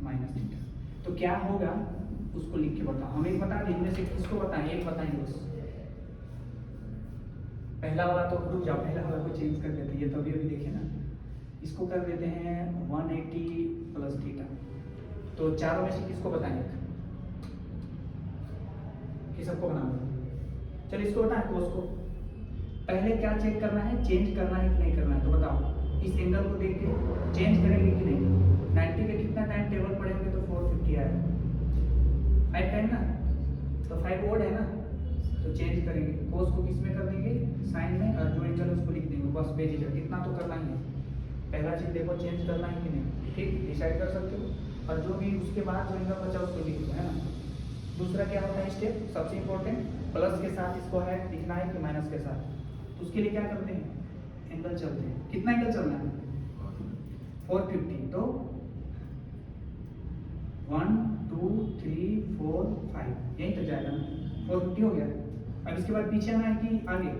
[SPEAKER 1] minus theta. तो क्या होगा उसको लिख के बताओ। हम एक बता दें, इनमें से किसको बताएं? एक बताएंगे बस। पहला वाला तो रुक जाओ, पहला वाला को चेंज कर देते हैं, ये तो अभी देखे ना। इसको कर देते हैं 180 प्लस थीटा। तो चारों में से किसको बताएंगे? कि सबको बनाना? चलो इसको बताएं, कोस को। पहले क्या चेक करना है? चेंज करना है कि नहीं करना है? तो बताओ, इस एंगल को देख के चेंज करेंगे कि नहीं? 90 पे कितना टाइम टेबल पढ़ेंगे? तो 450 आएगा, 5 टाइम ना, तो 5 ओड है ना, तो चेंज करेंगे। कोस को किस में कर देंगे? साइन में, और जो एंगल उसको लिख देंगे, बस बेझिझक। कितना तो करना ही है। पहला चीज देखो, चेंज करना है कि नहीं, ठीक, डिसाइड कर सकते हो। और जो भी उसके बाद जो एंगल बचा उसको लिख दो, है ना। दूसरा क्या होता है स्टेप, सबसे इंपॉर्टेंट, प्लस के साथ इसको है लिखना है कि माइनस के साथ? तो उसके लिए क्या करते हैं? एंगल चलते हैं। कितना एंगल चलना है? 450। तो 1 2 3 4 5 यहीं तक जाएगा ना, 450 हो गया। अब इसके बाद पीछे आना है कि आगे?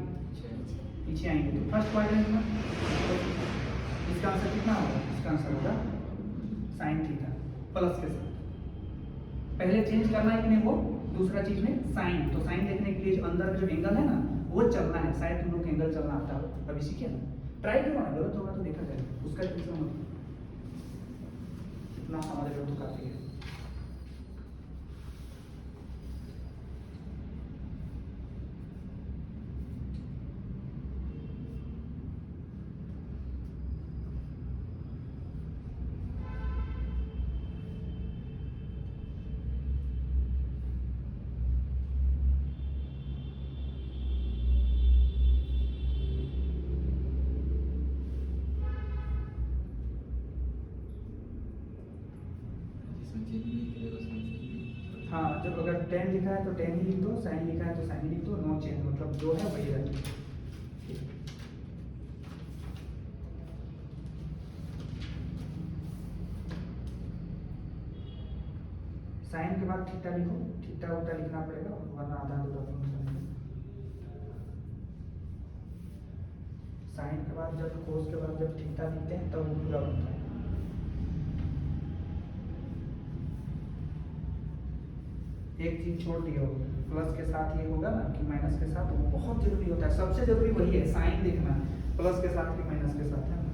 [SPEAKER 1] पीछे आएंगे। तो फर्स्ट क्वाड्रेंट में इसका आंसर कितना होगा? इसका आंसर होगा साइन थीटा प्लस के साथ। पहले चेंज करना है कि नहीं वो? दूसरा चीज में साइन। तो साइन देखने के लिए जो अंदर जो एंगल है ना वो चलना है। शायद तुम लोग एंगल चलना आता हो, अभी सीखे ना, ट्राई करो ना, गलत होगा तो देखा जाएगा, उसका टेंशन मत। इतना हमारे लिए तो काफी है। हाँ, जब अगर 10 लिखा है तो 10 ही लिख दो, साइन लिखा है तो साइन लिख दो, नो चेंज, मतलब जो है वही रहेगा। साइन के बाद थीटा लिखो, थीटा उल्टा लिखना पड़ेगा वरना आधा अधूरा फंक्शन है। साइन के बाद जब कोस के बाद जब थीटा लिखते हैं तब वो पूरा बनता है। एक चीज छोड़ दिया होगा, प्लस के साथ ये होगा ना कि माइनस के साथ, वो बहुत जरूरी होता है। सबसे जरूरी वही है, साइन देखना, प्लस के साथ कि माइनस के साथ, है ना।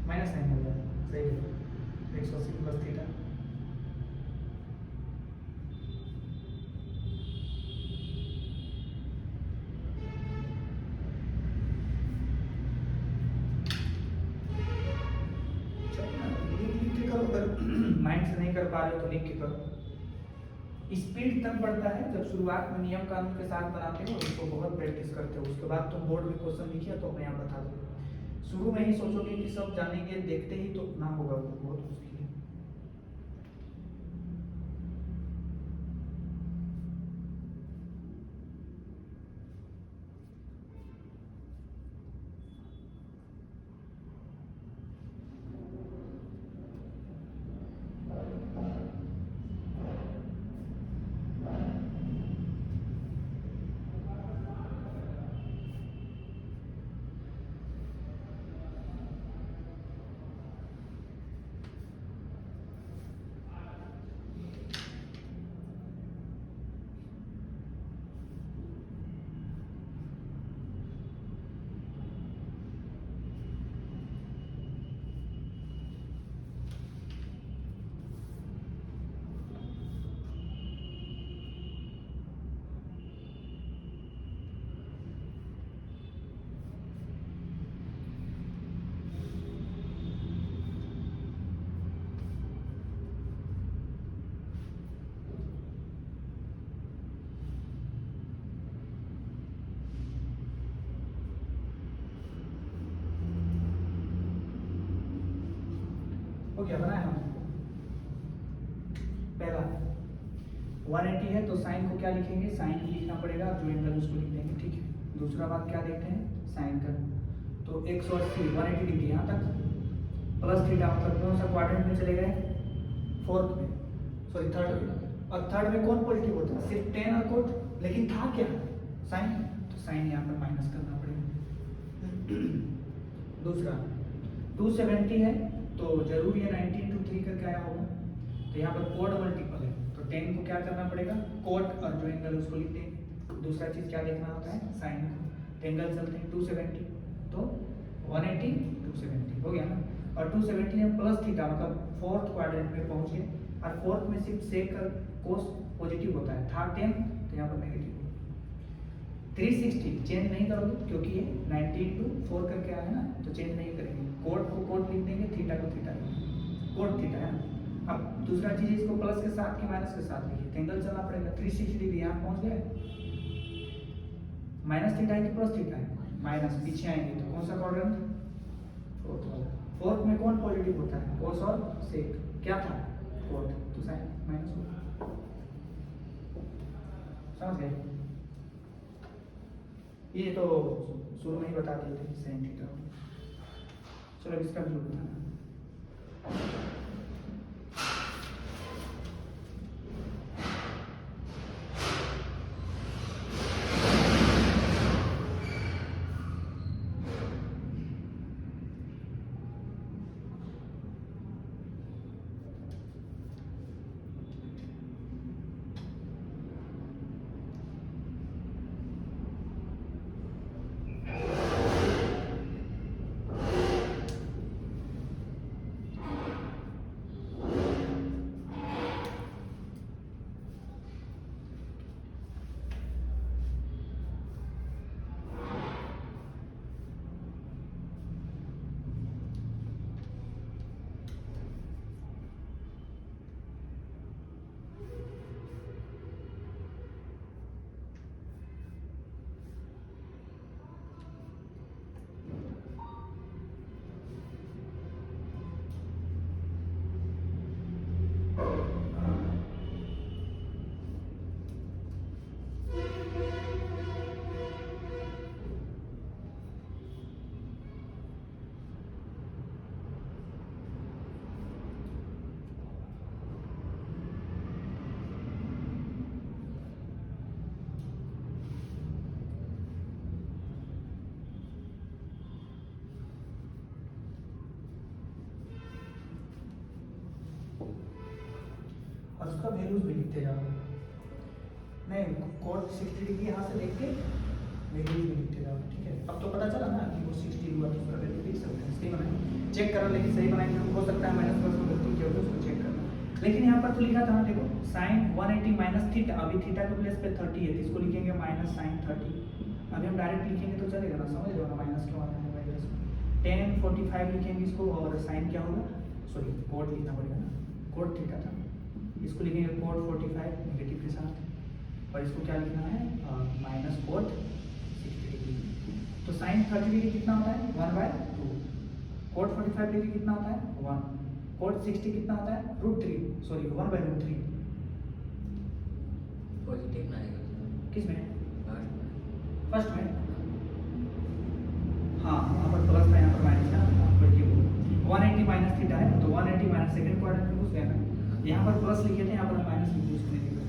[SPEAKER 1] माइनस साइन हो जाए, सही है। 180 प्लस थीटा। लिख के करो, अगर माइंड से नहीं कर पा रहे हो तो लिख के करो। स्पीड तब बढ़ता है जब शुरुआत में नियम कानून के साथ बनाते हो, उसको बहुत प्रैक्टिस करते हो, उसके बाद तुम बोर्ड में क्वेश्चन लिखिए तो मैं यहाँ बता दूँ। शुरू में ही सोचोगे कि सब जानेंगे, देखते ही तो ना होगा, वो बहुत मुश्किल है। हो गया, बनाया हम। पहला 180 है तो साइन को क्या लिखेंगे, साइन ही लिखना पड़ेगा, जो एंगल उसको लिख देंगे, ठीक है। दूसरा बात क्या देखते हैं, साइन का, तो 180 180 डिग्री यहाँ तक प्लस थीटा, मतलब कौन सा क्वाड्रेंट में चले गए, फोर्थ में, सॉरी थर्ड में। और थर्ड में कौन पॉजिटिव होता है, सिर्फ टेन और कोट, लेकिन था क्या, साइन, तो साइन यहाँ पर माइनस करना पड़ेगा। दूसरा 270 है तो जरूरी है 90 इंटू 3 करके आया होगा, तो यहाँ पर कोड मल्टीपल है तो 10 को क्या करना पड़ेगा, कोड और जो एंगल उसको लिख देंगे। दूसरा चीज क्या देखना होता है, साइन को, एंगल चलते हैं 270, तो 180 270 हो गया ना। और 270 में प्लस थीटा, मतलब फोर्थ क्वाड्रेंट में पहुंच गए, और फोर्थ में सिर्फ सेक कर कोस पॉजिटिव होता है, था 10 तो यहाँ पर नेगेटिव। 360 चेंज नहीं करोगे क्योंकि ये 90 इंटू 4 करके आया है ना, तो चेंज नहीं करेंगे, कोड को कोड लिख देंगे, थीटा को थीटा लिख देंगे, कोड थीटा है ना। अब दूसरा चीज, इसको प्लस के साथ कि माइनस के साथ लिखिए, एंगल चलना पड़ेगा। 360 डिग्री यहाँ पहुंच गए, माइनस थीटा है कि प्लस थीटा है, माइनस, पीछे आएंगे तो कौन सा क्वाड्रेंट, फोर्थ वाला। फोर्थ में कौन पॉजिटिव होता है, कोस और सेक, क्या था कोड, तो साइन माइनस हो, समझ गए। ये तो शुरू में ही बता दिए थे साइन थीटा। चलो इसका भी बताना। और उसका वैल्यूज भी लिखते जाओ, नहीं कोड 60 डिग्री यहाँ से देख के वैल्यूज भी लिखते जाओ, ठीक है। अब तो पता चला ना कि वो 60 हुआ, तो उसका वैल्यू लिख सकते हैं, सही बनाए, चेक करो, लेकिन सही बनाएंगे, हो सकता है माइनस प्लस में गलती लिखे हो तो उसको चेक करना। लेकिन यहाँ पर तो लिखा था ना, देखो साइन 180 माइनस थीटा, अभी थीटा के प्लेस पे 30 है तो इसको लिखेंगे माइनस साइन 30। अभी हम डायरेक्ट लिखेंगे तो चलेगा ना, समझ लो ना माइनस क्यों आता है वाइज में। टेन 45 लिखेंगे इसको, और साइन क्या होगा, सॉरी कोड लिखना पड़ेगा ना, कोड थीटा था, इसको लिखेंगे कोड 45 नेगेटिव के साथ, और इसको क्या लिखना है माइनस कोड 60 डिग्री। तो साइन 30 डिग्री कितना होता है 1/2, कोड 45 डिग्री कितना होता है 1, कोड 60 कितना होता है √3, सॉरी 1/√3।
[SPEAKER 2] पॉजिटिव में आएगा
[SPEAKER 1] किस में,
[SPEAKER 2] फर्स्ट
[SPEAKER 1] फर्स्ट में, हाँ यहाँ पर प्लस था, यहाँ पर माइनस था, पॉजिटिव 180 माइनस थीटा है तो 180 माइनस सेकंड क्वाड्रेंट में घुस गया ना, यहाँ पर प्लस लिखे थे, यहाँ पर हम माइनस लिखे, उसको नहीं लिखा,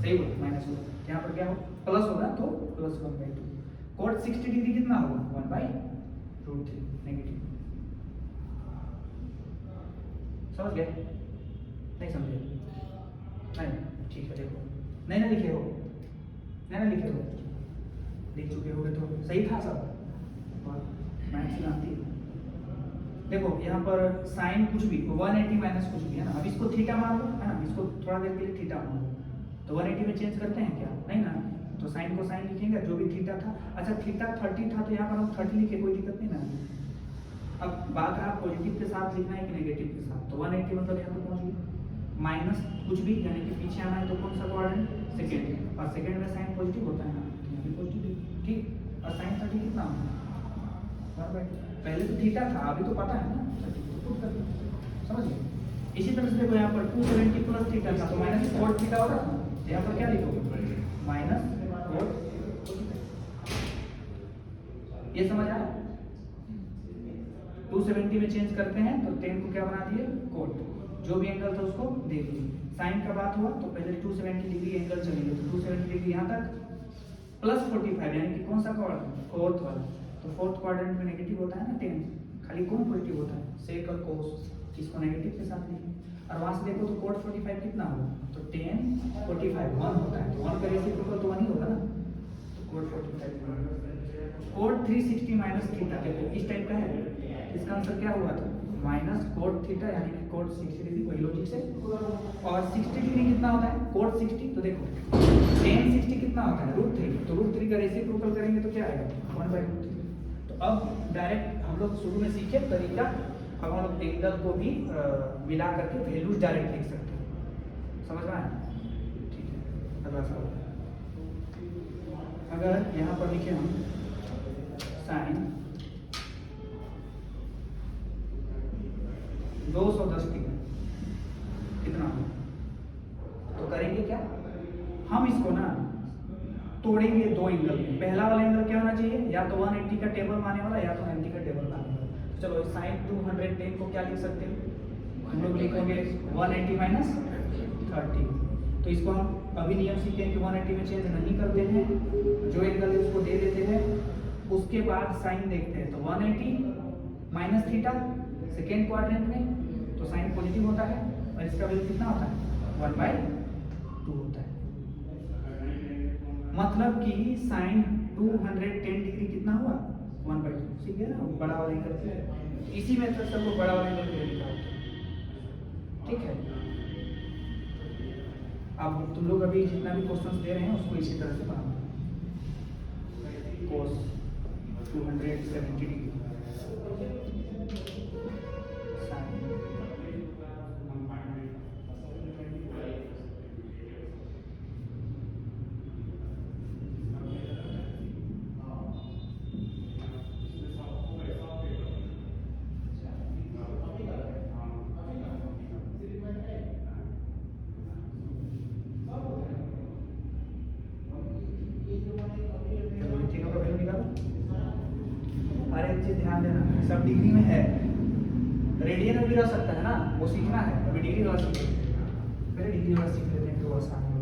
[SPEAKER 1] सही हुआ माइनस हुआ, यहाँ पर क्या हो प्लस होगा तो प्लस 1/2। कोड 60 डिग्री कितना होगा 1/√3 नेगेटिव। समझ गए, नहीं समझे, नहीं ठीक है, देखो नहीं ना लिखे हो, नहीं ना लिखे हो, लिख चुके होगे तो सही था सब, और मैथ्स जानती है। देखो यहाँ पर साइन कुछ भी 180 माइनस कुछ भी है ना, अब इसको थीटा मान लो है ना, इसको थोड़ा देर के लिए थीटा मान लो, तो 180 में चेंज करते हैं क्या, नहीं ना, तो साइन को साइन लिखेंगे, जो भी थीटा था, अच्छा थीटा 30 था तो यहाँ पर हम 30 लिखे, कोई दिक्कत नहीं ना। अब बात है पॉजिटिव के साथ लिखना है कि नेगेटिव के साथ, तो 180 मतलब यहाँ पर पहुँच गई, माइनस कुछ भी यानी कि पीछे आना है तो कौन सा क्वाड्रेंट, सेकेंड, और सेकेंड में साइन पॉजिटिव होता है ना, तो यहाँ भी पॉजिटिव, ठीक, और साइन 30 कितना होगा 1/2, पहले तो थीटा था, अभी तो पता है ना 30, तो पुट कर दो, समझ गए। इसी तरह से देखो यहाँ पर 270 प्लस थीटा था तो माइनस कोड थीटा होगा ना, यहाँ पर क्या लिखोगे माइनस कोड, ये समझ आया। 270 में चेंज करते हैं तो 10 को क्या बना दिए कोड, जो भी एंगल था उसको देख लीजिए। साइन का बात हुआ तो पहले 270 डिग्री एंगल चलेंगे, तो 270 डिग्री यहाँ तक प्लस 45 यानी कि कौन सा क्वाड्रेंट, फोर्थ वाला, तो फोर्थ क्वाड्रेंट में नेगेटिव होता है ना 10, खाली कौन पॉजिटिव होता है सेक और कोस, इसको नेगेटिव के साथ लिखें, और वहां से देखो तो कोड 45 कितना होगा, तो 10 45 1 होता है, तो 1 का रेसिप्रोकल तो 1 ही होगा ना, तो कोड 45 कोड 360 माइनस थीटा, देखो इस टाइप का है, इसका आंसर क्या हुआ था माइनस कोड थीटा यानी कि कोड 60 डिग्री, वही लॉजिक से, और 60 डिग्री कितना होता है कोड 60, तो देखो tan 60 कितना होता है √3, तो √3 का रेसिप्रोकल करेंगे तो क्या आएगा 1/√3। तो अब डायरेक्ट हम लोग शुरू में सीखे तरीका, अब हम लोग एंगल को भी मिला करके वैल्यूज डायरेक्ट लिख सकते हैं, समझ में आया, ठीक है। अगला सवाल, अगर यहाँ पर लिखे हम साइन 210 डिग्री कितना हो, तो करेंगे क्या, हम इसको ना तोड़ेंगे दो एंगल में, पहला वाला एंगल क्या होना चाहिए, या तो 180 का टेबल माने वाला या तो 90 का टेबल माने वाला। तो चलो साइन 210 को क्या लिख सकते हैं, हम लोग लिखोगे 180 माइनस 30, तो इसको हम अभी नियम सीखते हैं कि 180 में चेंज नहीं करते हैं, जो एंगल है उसको दे देते हैं, उसके बाद साइन देखते हैं, तो 180 माइनस थीटा सेकेंड क्वाड्रेंट में, तो साइन पॉजिटिव होता है, और इसका वैल्यू कितना होता है 1/2 होता है, मतलब कि साइन 210 डिग्री कितना हुआ 1/2, ठीक है ना, बड़ा वाला एंगल, इसी मेथड से वो बड़ा वाला एंगल के लिए निकालते हैं, ठीक है। अब तुम लोग अभी जितना भी क्वेश्चंस दे रहे हैं उसको इसी तरह से बनाओ, cos 270 डिग्री ध्यान देना, सब डिग्री में है, रेडियन में भी रह सकता है ना, वो सीखना है, अभी डिग्री वाला सीख, पहले डिग्री वाला सीख लेते हैं तो आसान होगा।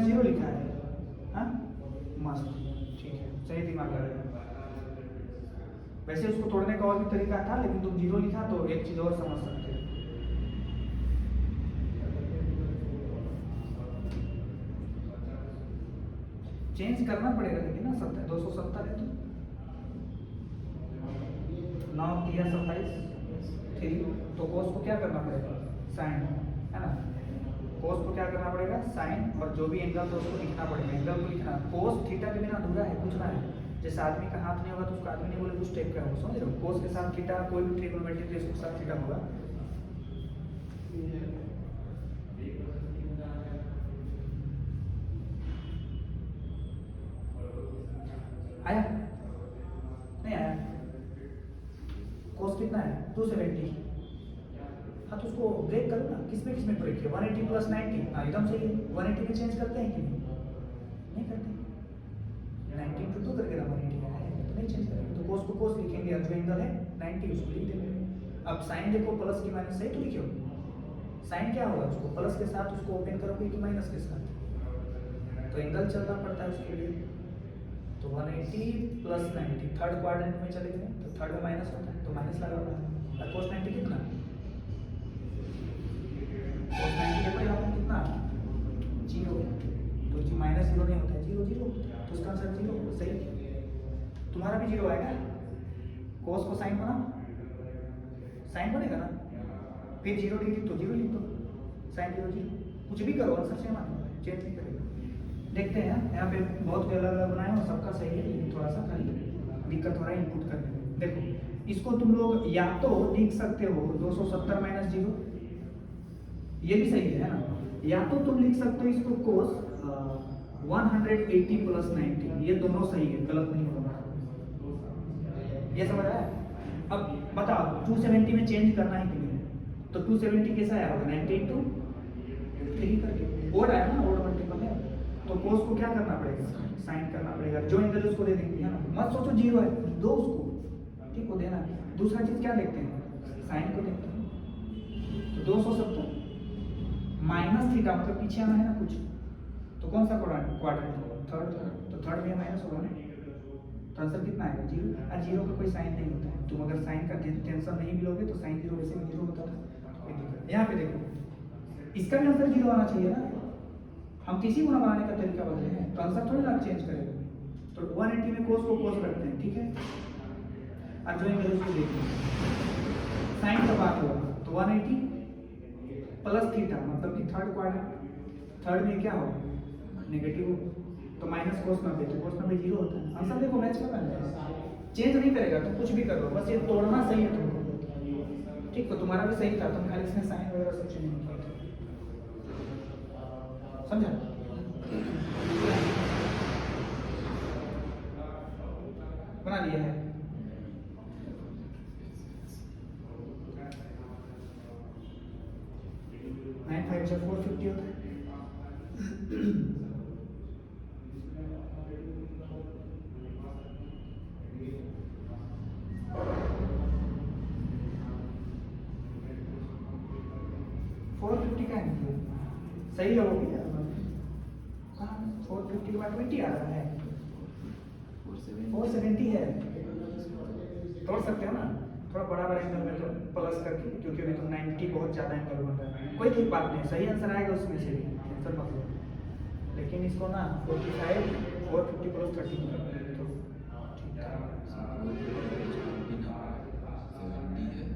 [SPEAKER 1] माइनस जीरो लिखा है। हाँ मस्त, ठीक है, सही दिमाग लगाया। वैसे उसको तोड़ने का और भी तरीका था, लेकिन तुम जीरो लिखा तो एक चीज और समझ सकते हो। चेंज करना पड़ेगा लेकिन ना, 270 है तो 9 या 27 3, तो कोस को क्या करना पड़ेगा, साइन, है ना। कोस को क्या करना पड़ेगा, साइन, और जो भी एंगल तो उसको लिखना पड़ेगा, एंगल को लिखना। कोस थीटा के बिना अधूरा है, कुछ ना है। जैसे आदमी का हाथ नहीं होगा तो उसका आदमी नहीं बोले, कुछ टाइप का है, समझ रहे हो। कोस के साथ थीटा, कोई भी ट्रिग्नोमेट्रिक रेशियो के साथ थीटा होगा। आया नहीं आया, कोस कितना है 270। हाँ तो उसको ब्रेक करो ना, किसमें ब्रेक किया, 180 प्लस 90, हाँ एकदम सही है। 180 में चेंज करते हैं कि नहीं करते, 90 इंटू 2 करके ना 180 है तो नहीं चेंज करेंगे, तो कोस को कोस लिखेंगे, और जो एंगल है 90 उसको लिख देंगे। अब साइन देखो, प्लस की माइनस सही तो लिखो, साइन क्या होगा, उसको प्लस के साथ उसको ओपन करोगे कि माइनस के साथ, तो एंगल चलना पड़ता है उसके लिए। तो 180 प्लस 90 थर्ड क्वाड्रेंट में चले गए, तो थर्ड में माइनस होता है तो माइनस लगा हुआ है। और कोस 90 कितना, कोस 90 के पड़ेगा आपको कितना, जीरो, तो जी माइनस जीरो नहीं होता है, जीरो जीरो, तो उसका आंसर जीरो, सही। तुम्हारा भी जीरो आएगा, कोस को साइन बना, साइन बनेगा ना, फिर 0 डिग्री तो जीरो लिख दो, साइन जीरो जीरो, कुछ भी करो आंसर सेम आना, चेंज नहीं करेगा। देखते हैं यहाँ पे बहुत अलग अलग बनाए और सबका सही है, लेकिन थोड़ा सा खाली दिक्कत हो रहा है इनपुट करने में। देखो इसको तुम लोग या तो लिख सकते हो 270 माइनस जीरो, ये भी सही है ना, या तो तुम लिख सकते हो इसको कोस 180 प्लस 90, ये दोनों सही है, गलत नहीं होगा। ये समझ आया। अब बताओ 270 में चेंज करना है कि नहीं, तो 270 कैसा आया होगा, 90 इंटू 3 करके ओड आया ना, ओड मल्टीपल है, तो कोस को क्या करना पड़ेगा, साइन करना पड़ेगा, जो एंगल उसको दे देंगे, है ना। मत सोचो जीरो है, दो उसको, ठीक हो देना। दूसरा चीज क्या देखते हैं, साइन को देखते हैं, तो 270 माइनस थीटा, मतलब पीछे आना है ना कुछ, तो कौन सा क्वाड्रेंट, थर्ड, तो थर्ड में माइनस होगा ना, तो आंसर कितना आएगा, जीरो। और जीरो का कोई साइन नहीं होता है, तुम अगर साइन का टेंशन नहीं भी लोगे तो साइन जीरो वैसे भी जीरो होता है। यहाँ पे देखो इसका भी आंसर जीरो आना चाहिए ना, हम किसी गुना बनाने का तरीका बदले हैं, तो आंसर थोड़ी ना चेंज करेगा। तो 180 में कोस को कोस रखते हैं, ठीक है, और जो एंगल उसको देखते हैं, साइन का बात हुआ तो 180 प्लस थीटा, मतलब कि थर्ड क्वाड्रेंट, थर्ड में क्या हो, नेगेटिव, तो माइनस कोस 90, तो कोस 90 जीरो होता है। आंसर देखो मैच कर रहा है, चेंज नहीं करेगा, तो कुछ भी कर लो, बस ये तोड़ना सही है तुमको, ठीक। तो तुम्हारा भी सही था, तुम खाली इसमें साइन वगैरह सब चेंज नहीं किया, समझा। बना लिया है, नाइन 5 से 450 होता है। 450 का है, सही है वो भी, 450 के बाद 20 आ रहा है, 470 है, तोड़ सकते हो ना, थोड़ा बड़ा एंगल में तो प्लस करके, क्योंकि अभी तो 90 बहुत ज़्यादा एंगल बन रहा है। कोई ठीक बात नहीं, सही आंसर आएगा उसमें से भी, टेंशन मत लो। लेकिन इसको ना 45 450 प्लस 30 तो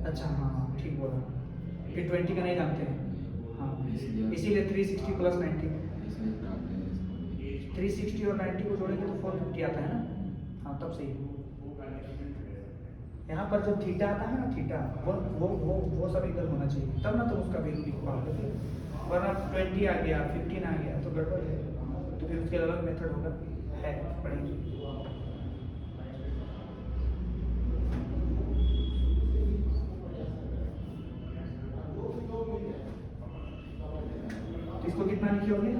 [SPEAKER 1] अच्छा, हाँ ठीक बोला, ये 20 का नहीं जानते हैं, हाँ इसीलिए 360 प्लस 90, 360 और 90 को जोड़ेंगे तो 450 आता है ना, हाँ तब सही। यहाँ पर जो थीटा आता है ना, थीटा वो सब इक्वल होना चाहिए, तब ना तुम उसका वैल्यू लिख पाओगे, वरना 20 आ गया 15 आ गया तो गड़बड़ है, तो फिर उसके अलग मेथड होगा, है पढ़ेंगे। इसको कितना लिखोगे,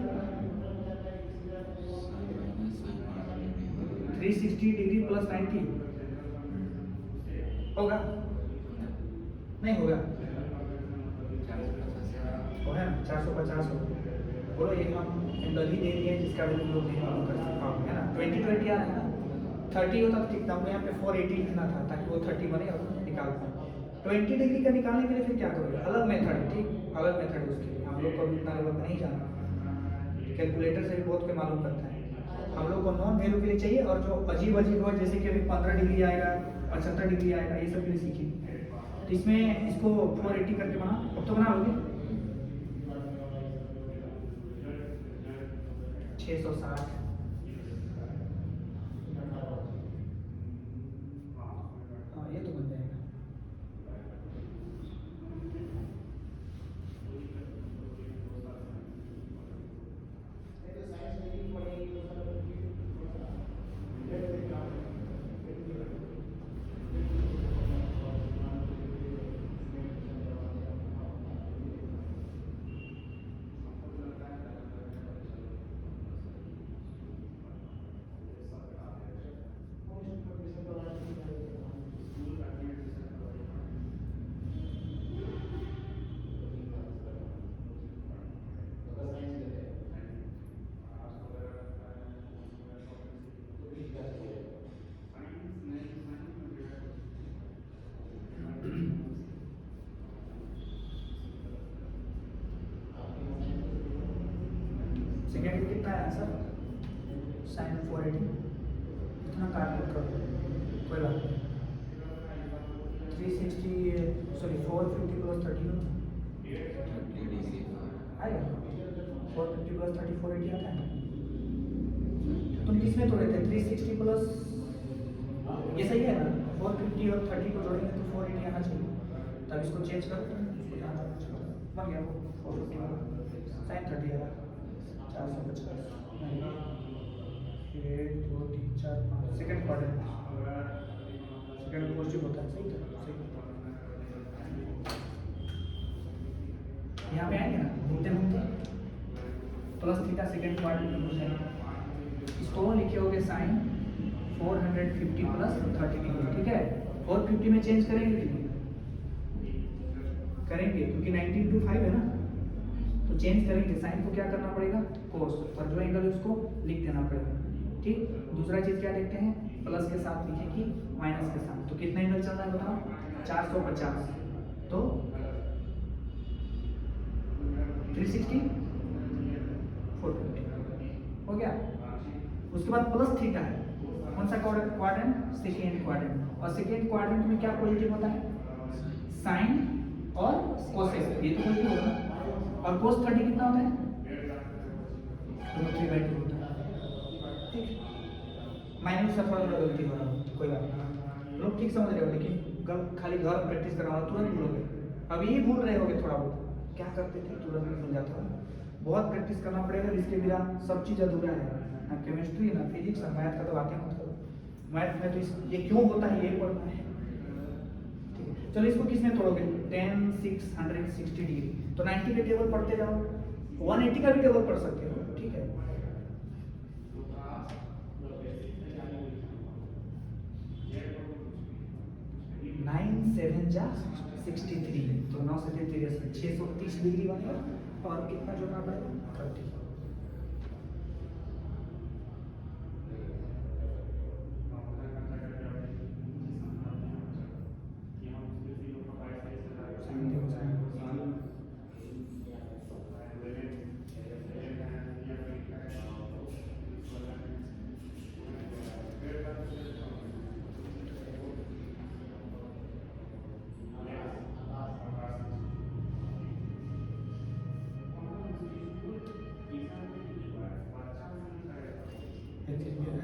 [SPEAKER 1] 360 डिग्री प्लस 90 होगा, नहीं होगा, वो है 450 होगा, बोलो ये हम एंगल ही दे दिए जिसका वैल्यू लोग नहीं मालूम कर सकते है ना 20 आ रहा है ना 30 होता तो ठीक था हमको यहाँ पे 480 लिखना था ताकि वो 30 बने और निकाल पाए 20 डिग्री का निकालने के लिए फिर क्या करोगे अलग मेथड है ठीक अलग मेथड है उसके लिए हम लोग को इतना लेवल नहीं जाना कैलकुलेटर से भी बहुत के मालूम करता है हम लोग को नॉन वैल्यू के लिए चाहिए और जो अजीब अजीब हो जैसे कि अभी 15 डिग्री आएगा 75 डिग्री आएगा ये सब के लिए सीखिए तो इसमें इसको 480 करके बना अब तो बना लोगे 660 हाँ ये तो बन जाएगा सेकेंड कितना है आंसर साइन 480 इतना कार्य कर दो कोई बात नहीं 360 सॉरी 450 प्लस 30 आएगा 450 प्लस 30 480 आता है तुम किसमें तोड़े थे 360 प्लस ये सही है ना 450 और 30 को जोड़ेंगे तो 480 आना चाहिए तब इसको चेंज करो इसको यहाँ तक बन गया वो 450 साइन 30 आएगा 450 1 2 3 4 5 सेकंड क्वार्टर सेकंड पॉजिटिव होता है सही था सही यहाँ पे आएंगे ना घूमते घूमते प्लस थीटा सेकंड क्वार्टर में घुस जाएंगे इसको लिखे होगे साइन 450 प्लस 30 डिग्री ठीक है 450 में चेंज करेंगे कि नहीं करेंगे क्योंकि 19 to 5 है ना तो चेंज करेंगे साइन को क्या करना पड़ेगा कोस और जो एंगल है उसको लिख देना पड़ेगा ठीक दूसरा चीज क्या देखते हैं प्लस के साथ लिखे कि माइनस के साथ तो कितना एंगल चल रहा है बताओ 450 तो 360 450 हो गया उसके बाद प्लस थीटा है कौन सा क्वाड्रेंट सेकेंड क्वाड्रेंट और सेकेंड क्वाड्रेंट में क्या पॉजिटिव होता है साइन और कोसेक ये तो पॉजिटिव होगा और cos 30 कितना होता है 3/2 होता है ठीक माइनस से थोड़ा सा गलती हो रहा है कोई बात नहीं लोग ठीक समझ रहे हो लेकिन खाली घर प्रैक्टिस करना तुरंत भूलोगे अभी ही भूल रहे होगे थोड़ा बहुत क्या करते थे तुरंत भूल जाता है बहुत प्रैक्टिस करना पड़ेगा इसके बिना सब चीज़ अधूरा है ना केमिस्ट्री ना फिजिक्स ना मैथ का तो बातें मतलब मैथ में तो ये क्यों होता है ये पढ़ना है चलो इसको किसमें तोड़ोगे 10 660 डिग्री तो 90 के टेबल पढ़ते जाओ 180 का भी टेबल पढ़ सकते हो ठीक है नाइन 7 जा 63 तो 9 से 63 630 डिग्री बनेगा और कितना जोड़ना पड़ेगा 30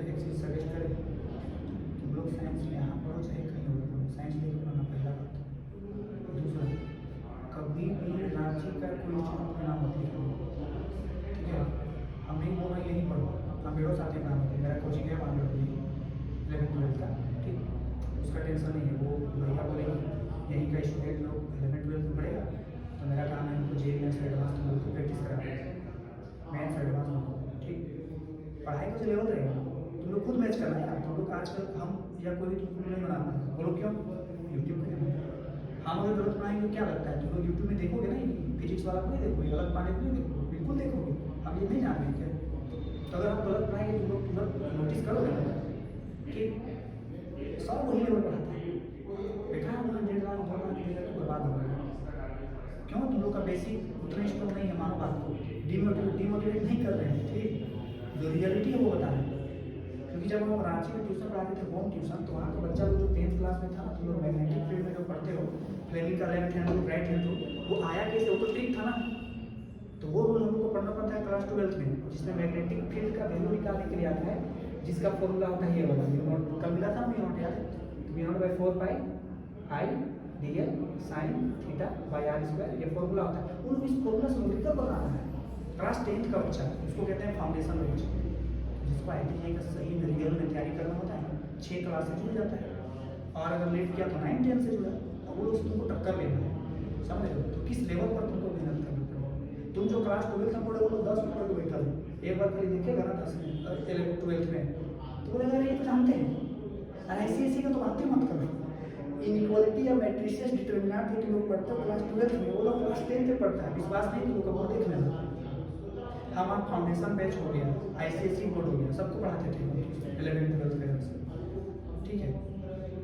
[SPEAKER 1] एक चीज़ सजेस्ट करें तुम लोग साइंस में यहाँ पढ़ो चाहे कहीं और पढ़ो साइंस लेके पढ़ना पहला बात दूसरा कभी भी रांची का कोई चीज़ पढ़ना मत लिखो ठीक है हम नहीं बोल रहे यही पढ़ो हम मेरे साथ ही पढ़ा मेरा कोचिंग है मान लो 11th 12th का ठीक उसका टेंशन नहीं है वो भैया बोलेंगे यहीं का स्टूडेंट लोग 11th 12th में पढ़ेगा तो मेरा काम है उनको जे मैथ्स एडवांस तुम लोग को प्रैक्टिस करा मैथ्स एडवांस ठीक पढ़ाई का जो लेवल रहेगा तुम लोग खुद मैच करना है तुम लोग आजकल हम या कोई भी तुम नहीं बनाना है बोलो क्यों यूट्यूब पे हम अगर जरूरत बनाएंगे तो क्या लगता है तुम लोग यूट्यूब में देखोगे ना फिजिक्स वाला को नहीं देखोगे अलग पाने को नहीं देखोगे बिल्कुल देखोगे तो अगर आप गलत पढ़ाएंगे तो लोग तुरंत नोटिस करोगे ना कि सब वही लेवल पढ़ाता है, बेटा 100 लाख 2 लाख देगा तो बर्बाद हो गया। क्यों? तुम लोग का बेसिक उतना स्ट्रॉन्ग नहीं है, मानो बात को डिमोटिवेट नहीं कर रहे हैं, ठीक, जो रियलिटी है वो बता रहे हैं। क्योंकि जब हम रांची में ट्यूशन पढ़ाते थे, होम ट्यूशन, तो वहाँ का बच्चा जो 10th क्लास में था, तुम लोग मैग्नेटिक फील्ड में जो पढ़ते हो, फ्लेमिंग का left hand rule right hand rule, वो आया कैसे? वो तो ट्रिक था ना, तो वो रूल हमको पढ़ना पड़ता है क्लास 12th में, जिसमें मैग्नेटिक फील्ड का वैल्यू निकालने के लिए आता है, जिसका फॉर्मूला होता है ये वाला, कल मिला था म्यू नॉट, याद है? Mu naught by 4 pi I dl sin theta by R square, ये फॉर्मूला होता है। उन इस फॉर्मूला से न्यूमेरिकल बनाना है। क्लास 10th का बच्चा, उसको कहते हैं फाउंडेशन रूल्स, जिसको IIT का सही में रियल में तैयारी करना होता है, 6 क्लास से जुड़ जाता है, और अगर लेट किया तो 9 10 से जुड़ा, तो वो लोग तुमको टक्कर लेना है, समझ लो? तो किस लेवल पर तुमको मेहनत करना पड़ेगा। तुम जो क्लास 12th में पढ़े वो लोग 10 मिनट में बैठा है, एक बार खाली देखेगा ना 10 में 11th 12th में, तो बोलेगा ये तो जानते हैं। और ऐसी का तो बातें मत करो। इनइक्वालिटी या मैट्रिसेस डिटरमिनेंट जो तुम लोग पढ़ते हो क्लास 12th में, वो लोग क्लास 10th में पढ़ता है। विश्वास नहीं तुम लोग का, बोर्ड देख लेना। हमारा फाउंडेशन बैच हो गया, ICSE बोर्ड हो गया, सबको पढ़ाते थे 11th 12th के से, ठीक है?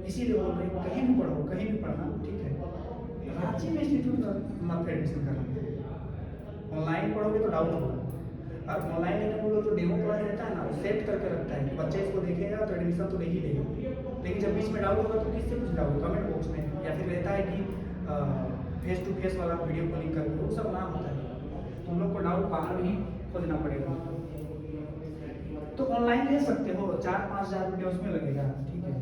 [SPEAKER 1] इसीलिए बोल रहे कहीं भी पढ़ो, कहीं भी पढ़ना, ठीक है? रांची में इंस्टीट्यूट मत एडमिशन करना। ऑनलाइन पढ़ोगे तो डाउट होगा, और ऑनलाइन लेकिन वो लोग जो डेमो क्लास रहता है ना, वो सेट करके रखता है, बच्चे इसको देखेगा तो एडमिशन तो ले ही लेगा। लेकिन जब बीच में डाउट होगा तो किससे पूछ डाउट? कमेंट बॉक्स में, या फिर रहता है कि फेस टू फेस वाला वीडियो कॉलिंग करके, वो सब ना होता है। तुम लोग को डाउट बाहर भी खोजना पड़ेगा। तो ऑनलाइन ले सकते हो, 4-5 हज़ार रुपये उसमें लगेगा, ठीक है?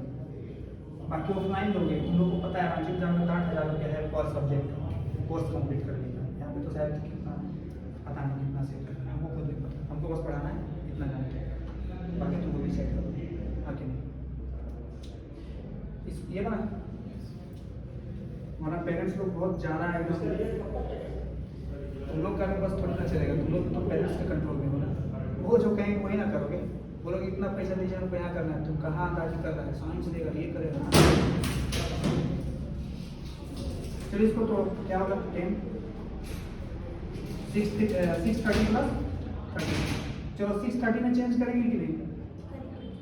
[SPEAKER 1] बाकी ऑफलाइन लोगे, तुम लोग को पता है रांची एग्जाम में 60,000 रुपये है पर सब्जेक्ट कोर्स कंप्लीट करने का। यहाँ पे तो शायद कितना पता नहीं कितना सेट करना है, हमको खुद नहीं पता, हमको बस पढ़ाना है, इतना जानते हैं, बाकी तुमको भी सेट करो, आगे नहीं। इस ये ना हमारा पेरेंट्स लोग बहुत ज़्यादा है, तुम लोग का भी बस थोड़ी ना चलेगा, तुम लोग तो पेरेंट्स के कंट्रोल में हो ना, वो जो कहेंगे वही ना करोगे। वो लोग इतना पैसा दीजिए हमको यहाँ करना है, तुम कहाँ अंदाजी कर रहा है, साइंस देगा, ये करेगा। चलिए इसको तो क्या होगा 10 630 प्लस 30, चलो 630 में चेंज करेंगे कि नहीं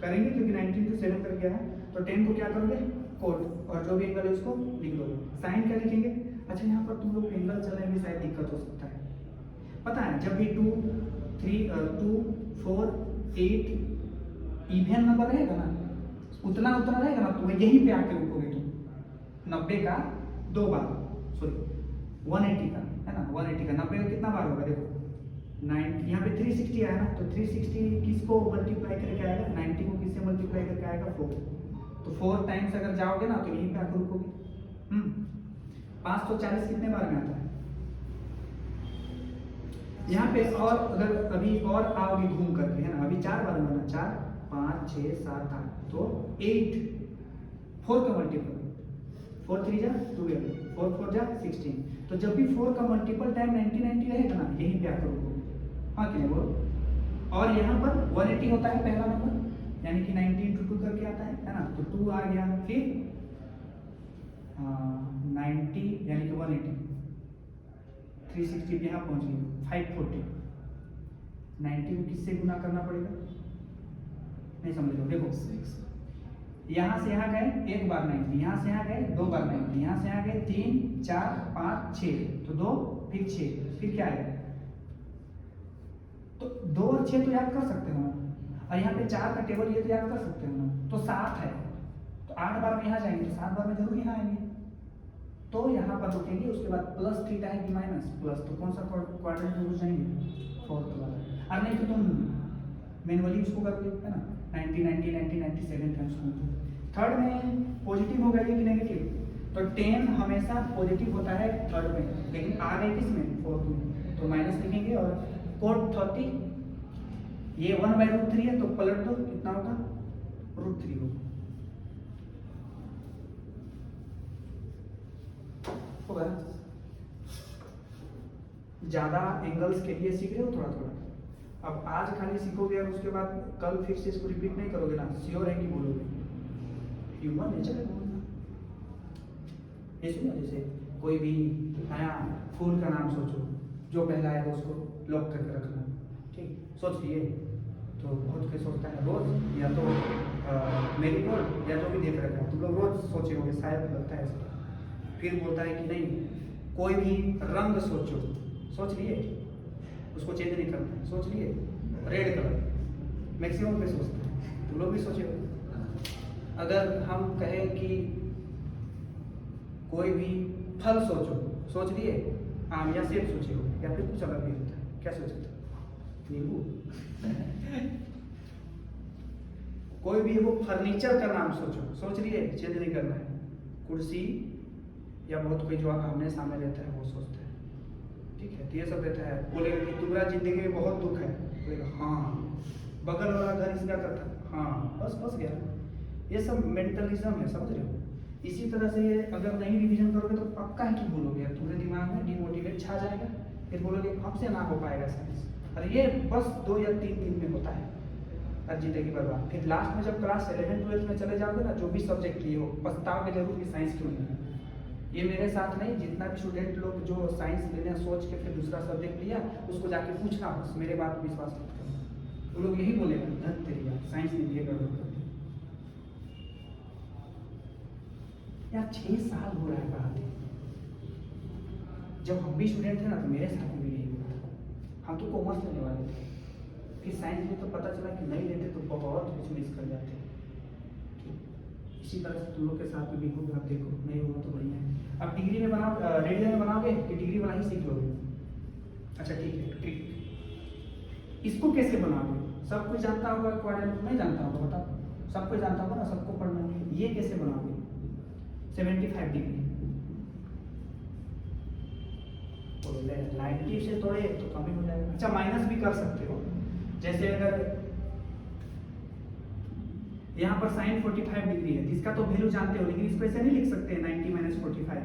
[SPEAKER 1] करेंगे, क्योंकि 19 to 7 कर गया है। तो 10 को क्या करोगे? कोड, और जो भी एंगल है उसको लिख लो। साइन क्या लिखेंगे? अच्छा यहाँ पर तुम लोग एंगल चलने में शायद दिक्कत हो सकता है, पता है? जब भी 2 3 2 4 8 इवन नंबर रहेगा ना, उतना रहेगा ना, तो यहीं पे आके रुकोगे तुम। 90 का 2 बार, सॉरी 180 का है ना, 180 का 90 का कितना बार होगा? देखो 90, यहाँ पे 360 आया ना, तो 360 किसको मल्टीप्लाई करके आएगा? 90 को किससे मल्टीप्लाई करके आएगा? 4। तो 4 टाइम्स अगर जाओगे ना तो यहीं पे आकर रुकोगे। 540 कितने बार में आता है? यहाँ पे और अगर अभी और आओगे घूम करके, है ना, अभी 4 बार में आना, 4 5 6 7 8, तो 8 4 का मल्टीपल, 4 3 जा 12, 4 4 जा 16। तो जब भी 4 का मल्टीपल टाइम 90 रहेगा ना, यहीं पे आकर रुको, हाँ कि नहीं बोलो? और यहाँ पर 180 होता है पहला नंबर, यानी कि 90 × 2 करके आता है ना, तो 2 आ गया, फिर 90 यानी कि 180, 360 पे यहाँ पहुँच गए, 540। 90 को किससे गुना करना पड़ेगा? नहीं समझ लो, देखो यहाँ से यहाँ गए 1 बार 90, यहाँ से यहाँ गए 2 बार 90, यहाँ से यहाँ गए 3 4 5 6, तो 2 फिर 6, फिर क्या आएगा? तो 2 और 6 तो याद कर सकते हो ना, और यहाँ पे 4 का टेबल ये तो याद कर सकते हो ना, तो 7 है, तो 8 बार में यहाँ जाएंगे तो 7 बार में जरूर यहाँ आएंगे, तो यहाँ पर रुकेंगे। उसके बाद प्लस थीटा है कि माइनस प्लस, तो कौन सा क्वाड्रेंट में घुस जाएंगे? 4th वाला। और नहीं तो तुम मैनुअली उसको करोगे, है ना, 90 90 90 97 टाइम्स घूमते। थर्ड में पॉजिटिव होगा ये कि नेगेटिव? तो 10 हमेशा पॉजिटिव होता है थर्ड में, लेकिन आ गए किस में? 4th में, तो माइनस लिखेंगे। और कोड 30, ये 1/√3 है, तो पलट दो, कितना होगा? √3 होगा। ज्यादा एंगल्स के लिए सीख रहे हो थोड़ा थोड़ा, अब आज खाली सीखोगे और उसके बाद कल फिर से इसको रिपीट नहीं करोगे ना, श्योर है कि बोलोगे? ह्यूमन नेचर है बोलना। जैसे कोई भी नया फूल का नाम सोचो, जो पहला आएगा उसको लॉक करके रखना, ठीक? सोच लिए तो बहुत कोई सोचता है रोज या तो मेरी गोल्ड या जो भी देख रखा है, तुम लोग रोज सोचे होंगे शायद, लगता है ऐसा। फिर बोलता है कि नहीं, कोई भी रंग सोचो, सोच लिए उसको चेंज नहीं करना है, सोच लिए रेड कलर मैक्सिमम पे सोचते हैं, तुम लोग भी सोचे हो। अगर हम कहें कि कोई भी फल सोचो, सोच लिए आम या सेब सोचे हो, या फिर कुछ अलग भी होता है, क्या सोचे थे? नींबू। कोई भी वो फर्नीचर का नाम सोचो, सोच लिए, चेंज नहीं करना है। कुर्सी या बहुत कोई जो आमने सामने रहता है वो सोचता है, ठीक है, तो ये सब रहता है। बोलेगा कि तुम्हारा जिंदगी में बहुत दुख है, बोलेगा हाँ, बगल वाला घर इसका करता, हाँ, बस बस गया। ये सब मेंटलिज्म है, समझ रहे हो? इसी तरह से ये अगर नहीं रिवीजन करोगे तो पक्का है कि भूलोगे, तुम्हारे दिमाग में डिमोटिवेट छा जाएगा, फिर बोलोगे हमसे ना हो पाएगा साइंस। अरे ये बस 2 या 3 दिन में होता है और जिंदगी बर्बाद। फिर लास्ट में जब क्लास 11-12 में चले जाओगे ना, जो भी सब्जेक्ट लिए हो, पछताओगे जरूर कि साइंस क्यों नहीं है। ये मेरे साथ नहीं, जितना भी स्टूडेंट लोग जो साइंस लेने सोच के फिर दूसरा सब्जेक्ट लिया, उसको जाके पूछना, बस मेरे बात पर विश्वास मत करना। वो लोग यही बोलेगा, धन तेरी यार, साइंस ने ये गड़बड़ कर दी यार। 6 साल हो रहा है पढ़ाते। जब हम भी स्टूडेंट थे ना, तो मेरे साथ भी यही हुआ था। हम तो कॉमर्स लेने वाले थे, फिर साइंस में तो पता चला कि नहीं लेते तो बहुत कुछ मिस कर जाते। इसी तरह से तुम लोग के साथ भी होगा, आप देखो, नहीं होगा तो बढ़िया है। अब डिग्री में बनाओ, रेडियो में बनाओगे कि डिग्री वाला ही सीख लोगे? अच्छा ठीक है, ट्रिक इसको कैसे बनाओगे? सब कोई जानता होगा, क्वाड्रेंट नहीं जानता होगा, बताओ। सब कोई जानता होगा ना, सबको पढ़ना है। ये कैसे बनाओगे? 75 डिग्री 90 से थोड़े तो कम ही हो जाएगा। अच्छा माइनस भी कर सकते हो, जैसे अगर यहाँ पर साइन 45 डिग्री है, जिसका तो वैल्यू जानते हो, लेकिन इसको ऐसे नहीं लिख सकते 90 - 45।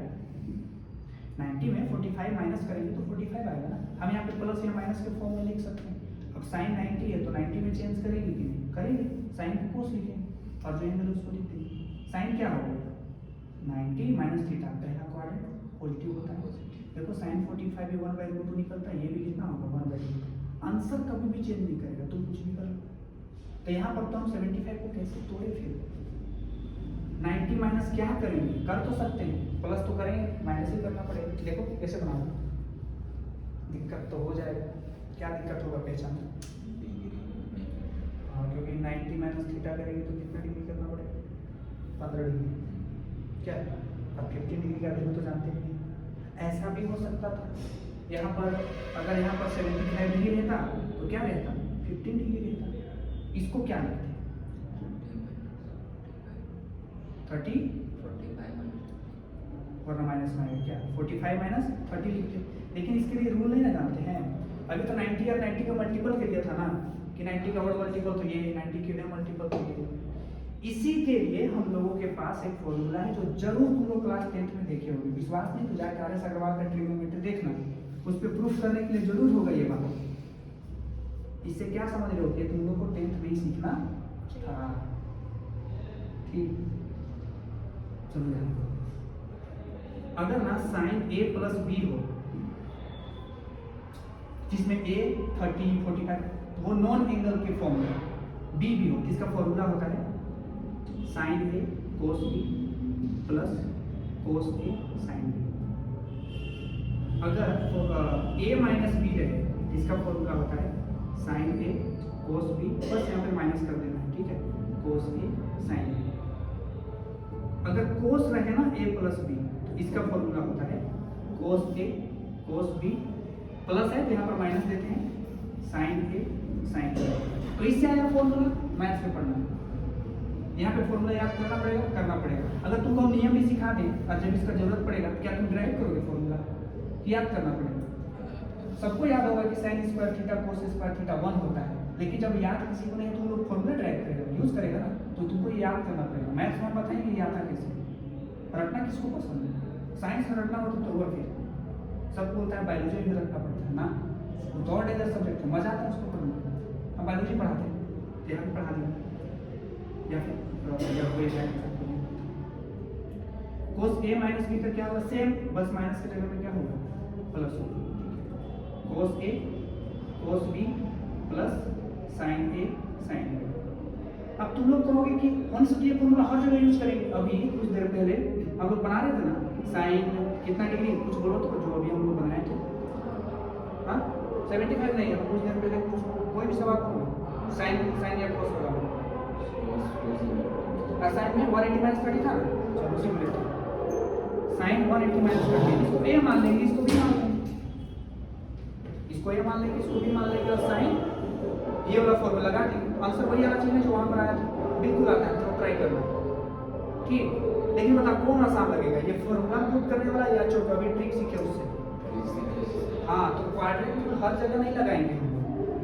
[SPEAKER 1] 90 में 45 माइनस करेंगे तो 45 आएगा ना। हम यहाँ पे प्लस या माइनस के फॉर्म में लिख सकते हैं। अब साइन 90 है तो 90 में चेंज करेंगे कि नहीं? करेंगे। साइन को कोस लिखेंगे और जो एंगल उसको लिख देंगे। साइन क्या होगा? 90 - थीटा, पहला क्वाड्रेंट पॉजिटिव होता है। देखो साइन 45 में 1/√2 निकलता है, ये भी कितना होगा? 1/√2। आंसर कभी भी चेंज नहीं करेगा, तुम कुछ भी कर लो। तो यहाँ पर तो हम 75 को कैसे तोड़े? फिर 90 माइनस क्या करेंगे? कर तो सकते हैं, प्लस तो करेंगे, माइनस ही करना पड़ेगा। देखो कैसे बनाओगे, दिक्कत तो हो जाएगा। क्या दिक्कत होगा पहचान? हाँ, क्योंकि 90 - थीटा करेंगे तो कितना डिग्री करना पड़ेगा? 15 डिग्री। क्या अब 15 डिग्री का वैल्यू तो जानते हैं। ऐसा भी हो सकता था, यहाँ पर अगर यहाँ पर 75 डिग्री रहता तो क्या रहता? 15 डिग्री रहता। इसको क्या लिखते हैं? 30 वरना माइनस में आएगा क्या? 45 - 30 लिखते हैं। लेकिन इसके लिए रूल नहीं ना जानते हैं। अभी तो 90 और 90 का मल्टीपल के लिए था ना, कि 90 का वर्ड मल्टीपल तो ये, 90 के लिए मल्टीपल तो ये। इसी के लिए हम लोगों के पास एक फॉर्मूला है जो जरूर तुम लोग क्लास 10th में देखे होंगे। विश्वास नहीं तो जाकर आर एस अग्रवाल का ट्रिग्नोमेट्री देखना, उस पर प्रूफ करने के लिए जरूर होगा ये बात। इससे क्या समझ रहे हो कि तुम लोग को 10th में ही सीखना था। ठीक, चलो ध्यान। अगर ना साइन a + b हो, जिसमें a 30 45 वो नॉन एंगल के फॉर्म में, b भी हो, किसका फॉर्मूला होता है? Sine a cos b plus cos a sine b। अगर a - b रहे, इसका फॉर्मूला होता है साइन a cos b, बस यहाँ पे माइनस कर देना है, ठीक है, cos a साइन b। अगर cos रहे ना a + b, तो इसका फॉर्मूला होता है cos a cos b, plus है तो यहाँ पर माइनस देते हैं साइन a साइन b। तो इससे आया फॉर्मूला, मैथ्स में पढ़ना, यहाँ पे फॉर्मूला याद करना पड़ेगा, करना पड़ेगा। अगर तुमको हम नियम भी सिखा दें और जब इसका जरूरत पड़ेगा तो क्या तुम ड्राइव करोगे? फॉर्मूला याद करना पड़ेगा। सबको याद होगा कि sine square theta cos square theta 1 होता है, लेकिन जब याद किसी को नहीं तुम लोग फॉर्मूला ड्राइव करेगा, यूज करेगा ना, तो तुमको ये याद करना पड़ेगा। मैथ्स में बताएंगे ये आता कैसे, रटना किसको पसंद है? साइंस में रटना हो तो हुआ, फिर सब बोलता है बायोलॉजी में रटना पड़ता है ना, वो तो और डेंजर सब्जेक्ट है, मजा आता है उसको पढ़ने। हम बायोलॉजी पढ़ाते हैं, यहाँ भी पढ़ा देंगे, या फिर कोस a - b का क्या होगा? सेम, बस माइनस के जगह में क्या होगा? प्लस होगा। Cos a cos b plus sine A sine B. अब तुम लोग कहोगे कि कौन सा ये फॉर्मूला हर जगह यूज करेंगे। अभी कुछ देर पहले हम लोग बना रहे थे ना साइन कितना डिग्री, कुछ बोलो तो जो अभी हम लोग बनाए थे। हाँ 75 नहीं है, कुछ देर पहले कुछ कोई भी सवाल करो साइन साइन या कॉस लगा साइन में 180 माइनस 30 था ना। चलो सिमुलेट साइन 180 माइनस 30 इसको ए मान लेंगे, इसको भी मान लेंगे, इसको ये मान लेंगे, इसको भी मान लेंगे और साइन ये वाला फॉर्मूला लगा देंगे। आंसर वही आना चाहिए जो वहां पर आया था, बिल्कुल आता है, तो ट्राई करना ठीक। लेकिन बता कौन आसान लगेगा, ये फॉर्मूला पुट करने वाला या जो अभी ट्रिक सीखे उससे। हाँ तो क्वाड्रेंट रूल हर जगह नहीं लगाएंगे,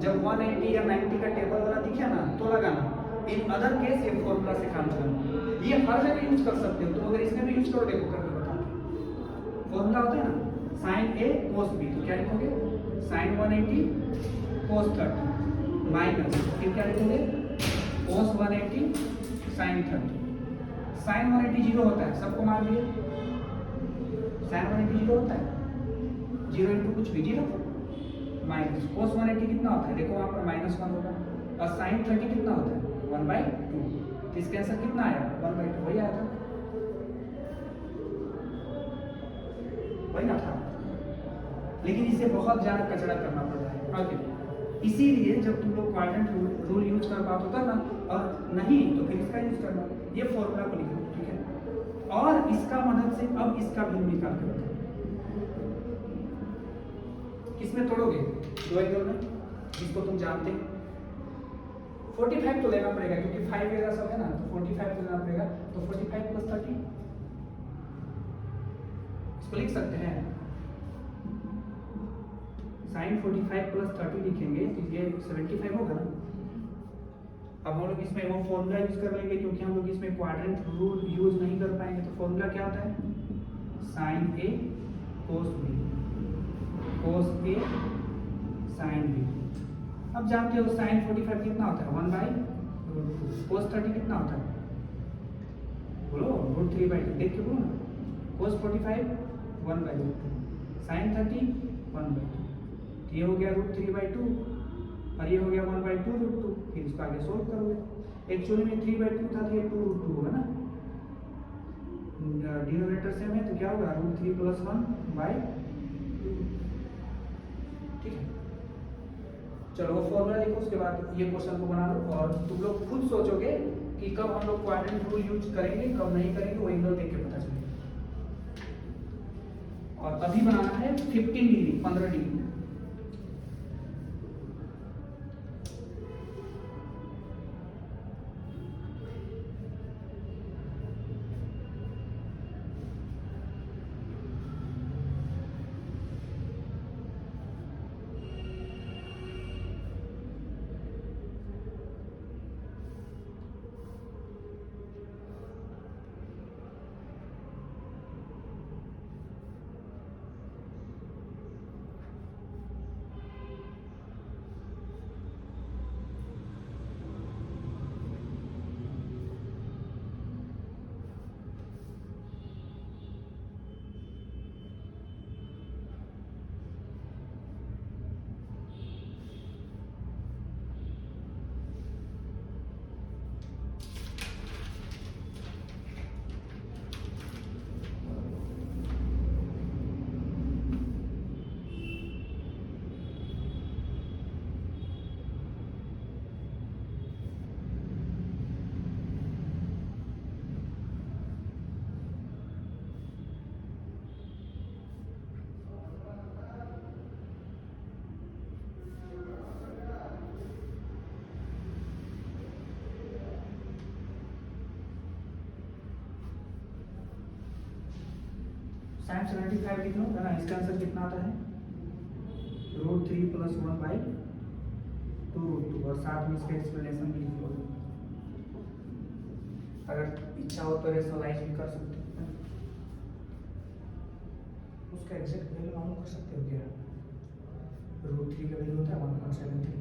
[SPEAKER 1] जब 180 या 90 का टेबल वाला दिखे ना तो लगाना। इन अदर केस ये फॉर्मूला से काम चलाना, ये हर जगह यूज कर सकते हो तुम। अगर इसमें भी यूज करो देखो करके बता। फॉर्मूला होता है ना साइन ए कोस बी, तो क्या लिखोगे साइन 180 कोस 30 माइनस फिर क्या लिखोगे कोस 180 साइन 30। साइन 180 जीरो होता है, सबको मान लिए साइन 180 जीरो होता है, जीरो इंटू कुछ भी जीरो माइनस कोस 180 कितना होता है, देखो वहां पर -1 होगा और साइन 30 कितना होता है 1/2। तो इसका आंसर कितना आया 1/2 वही आया था, वही ना था। लेकिन इसे बहुत ज्यादा कचरा करना पड़ रहा है आगे। इसीलिए जब तुम लोग क्वाड्रेंट रूल यूज कर पाओ तो करना, और नहीं तो फिर इसका यूज करना। ये फॉर्मूला को लिखो ठीक है, और इसका मदद से अब इसका भी निकाल के बताओ। किसमें तोड़ोगे दो एंगल में जिसको तुम जानते हो। 45 तो लेना पड़ेगा क्योंकि 5 वगैरह सब है ना, तो 45 तो लेना पड़ेगा। तो 45 + 30 इसको लिख सकते हैं साइन 45 + 30 लिखेंगे तो ये 75 होगा ना। अब हम लोग इसमें वो फॉर्मूला यूज कर लेंगे क्योंकि हम लोग इसमें क्वाड्रेंट रूल यूज नहीं कर पाएंगे। तो फॉर्मूला क्या होता है साइन ए कोस बी कोस ए साइन बी। अब जानते हो साइन 45 कितना होता है 1/√2, कोस 30 कितना होता है बोलो √3/2, देख के बोलो ना। कोस 45 1/√2, साइन 30 1/2, ये हो गया √3/2 और ये हो गया 1/2√2। फिर इसको आगे सोल्व करोगे। एक्चुअली में 3/2 था तो ये 2√2 होगा ना, डिनोमिनेटर सेम है तो क्या होगा √3 + 1/2। ठीक है चलो वो फॉर्मूला लिखो, उसके बाद ये क्वेश्चन को बना लो और तुम लोग खुद सोचोगे कि कब हम लोग क्वाड्रेंट रूल यूज करेंगे कब नहीं करेंगे, वो एंगल देख के पता चलेगा। और अभी बनाना है 15 डिग्री 15 डिग्री। साइन 75 लिख लो है ना। इसका आंसर कितना आता है √3 + 1/2√2 और साथ में इसका एक्सप्लेनेशन भी लिख लो। अगर इच्छा हो तो रेशनलाइज भी कर सकते हो, उसका एग्जैक्ट वैल्यू मालूम कर सकते हो क्या। √3 का वैल्यू होता है 1.73,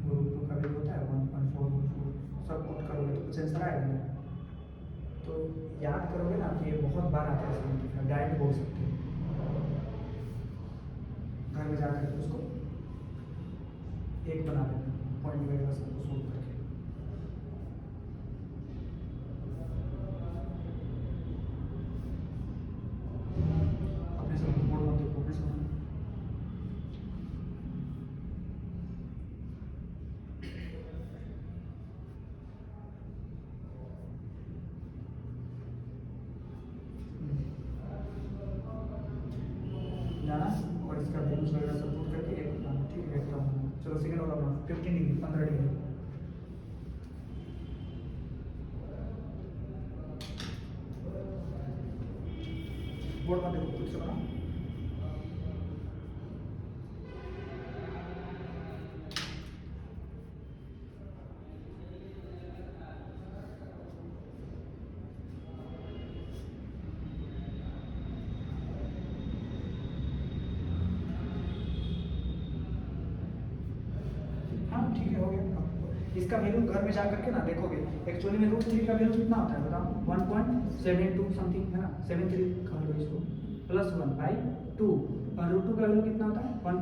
[SPEAKER 1] √2 का वैल्यू होता है 1.414। सब पुट करोगे तो कुछ आंसर आएगा ना। तो याद करोगे ना तो ये बहुत बार आता है, डायरेक्ट बोल सकते हो। घर में जाकर उसको एक बना देना। पॉइंट वगैरह सबको सोल्व करके। अपने सब बोर्ड मत देखो, अपने सब जाना और इसका वैल्यूज वगैरह सब पुट करके एक ठीक है एकदम। चलो सेकंड वाला अपना 15 डिग्री 15 डिग्री बोर्ड मत देखो, खुद से बना। हाँ ठीक है, हो गया। इसका वैल्यू घर में जा करके ना देखोगे, एक्चुअली में √3 का वैल्यू कितना होता है बताओ? 1.72 समथिंग है ना, 73 कह लो इसको, +1/2 और √2 का वैल्यू कितना होता है? 1.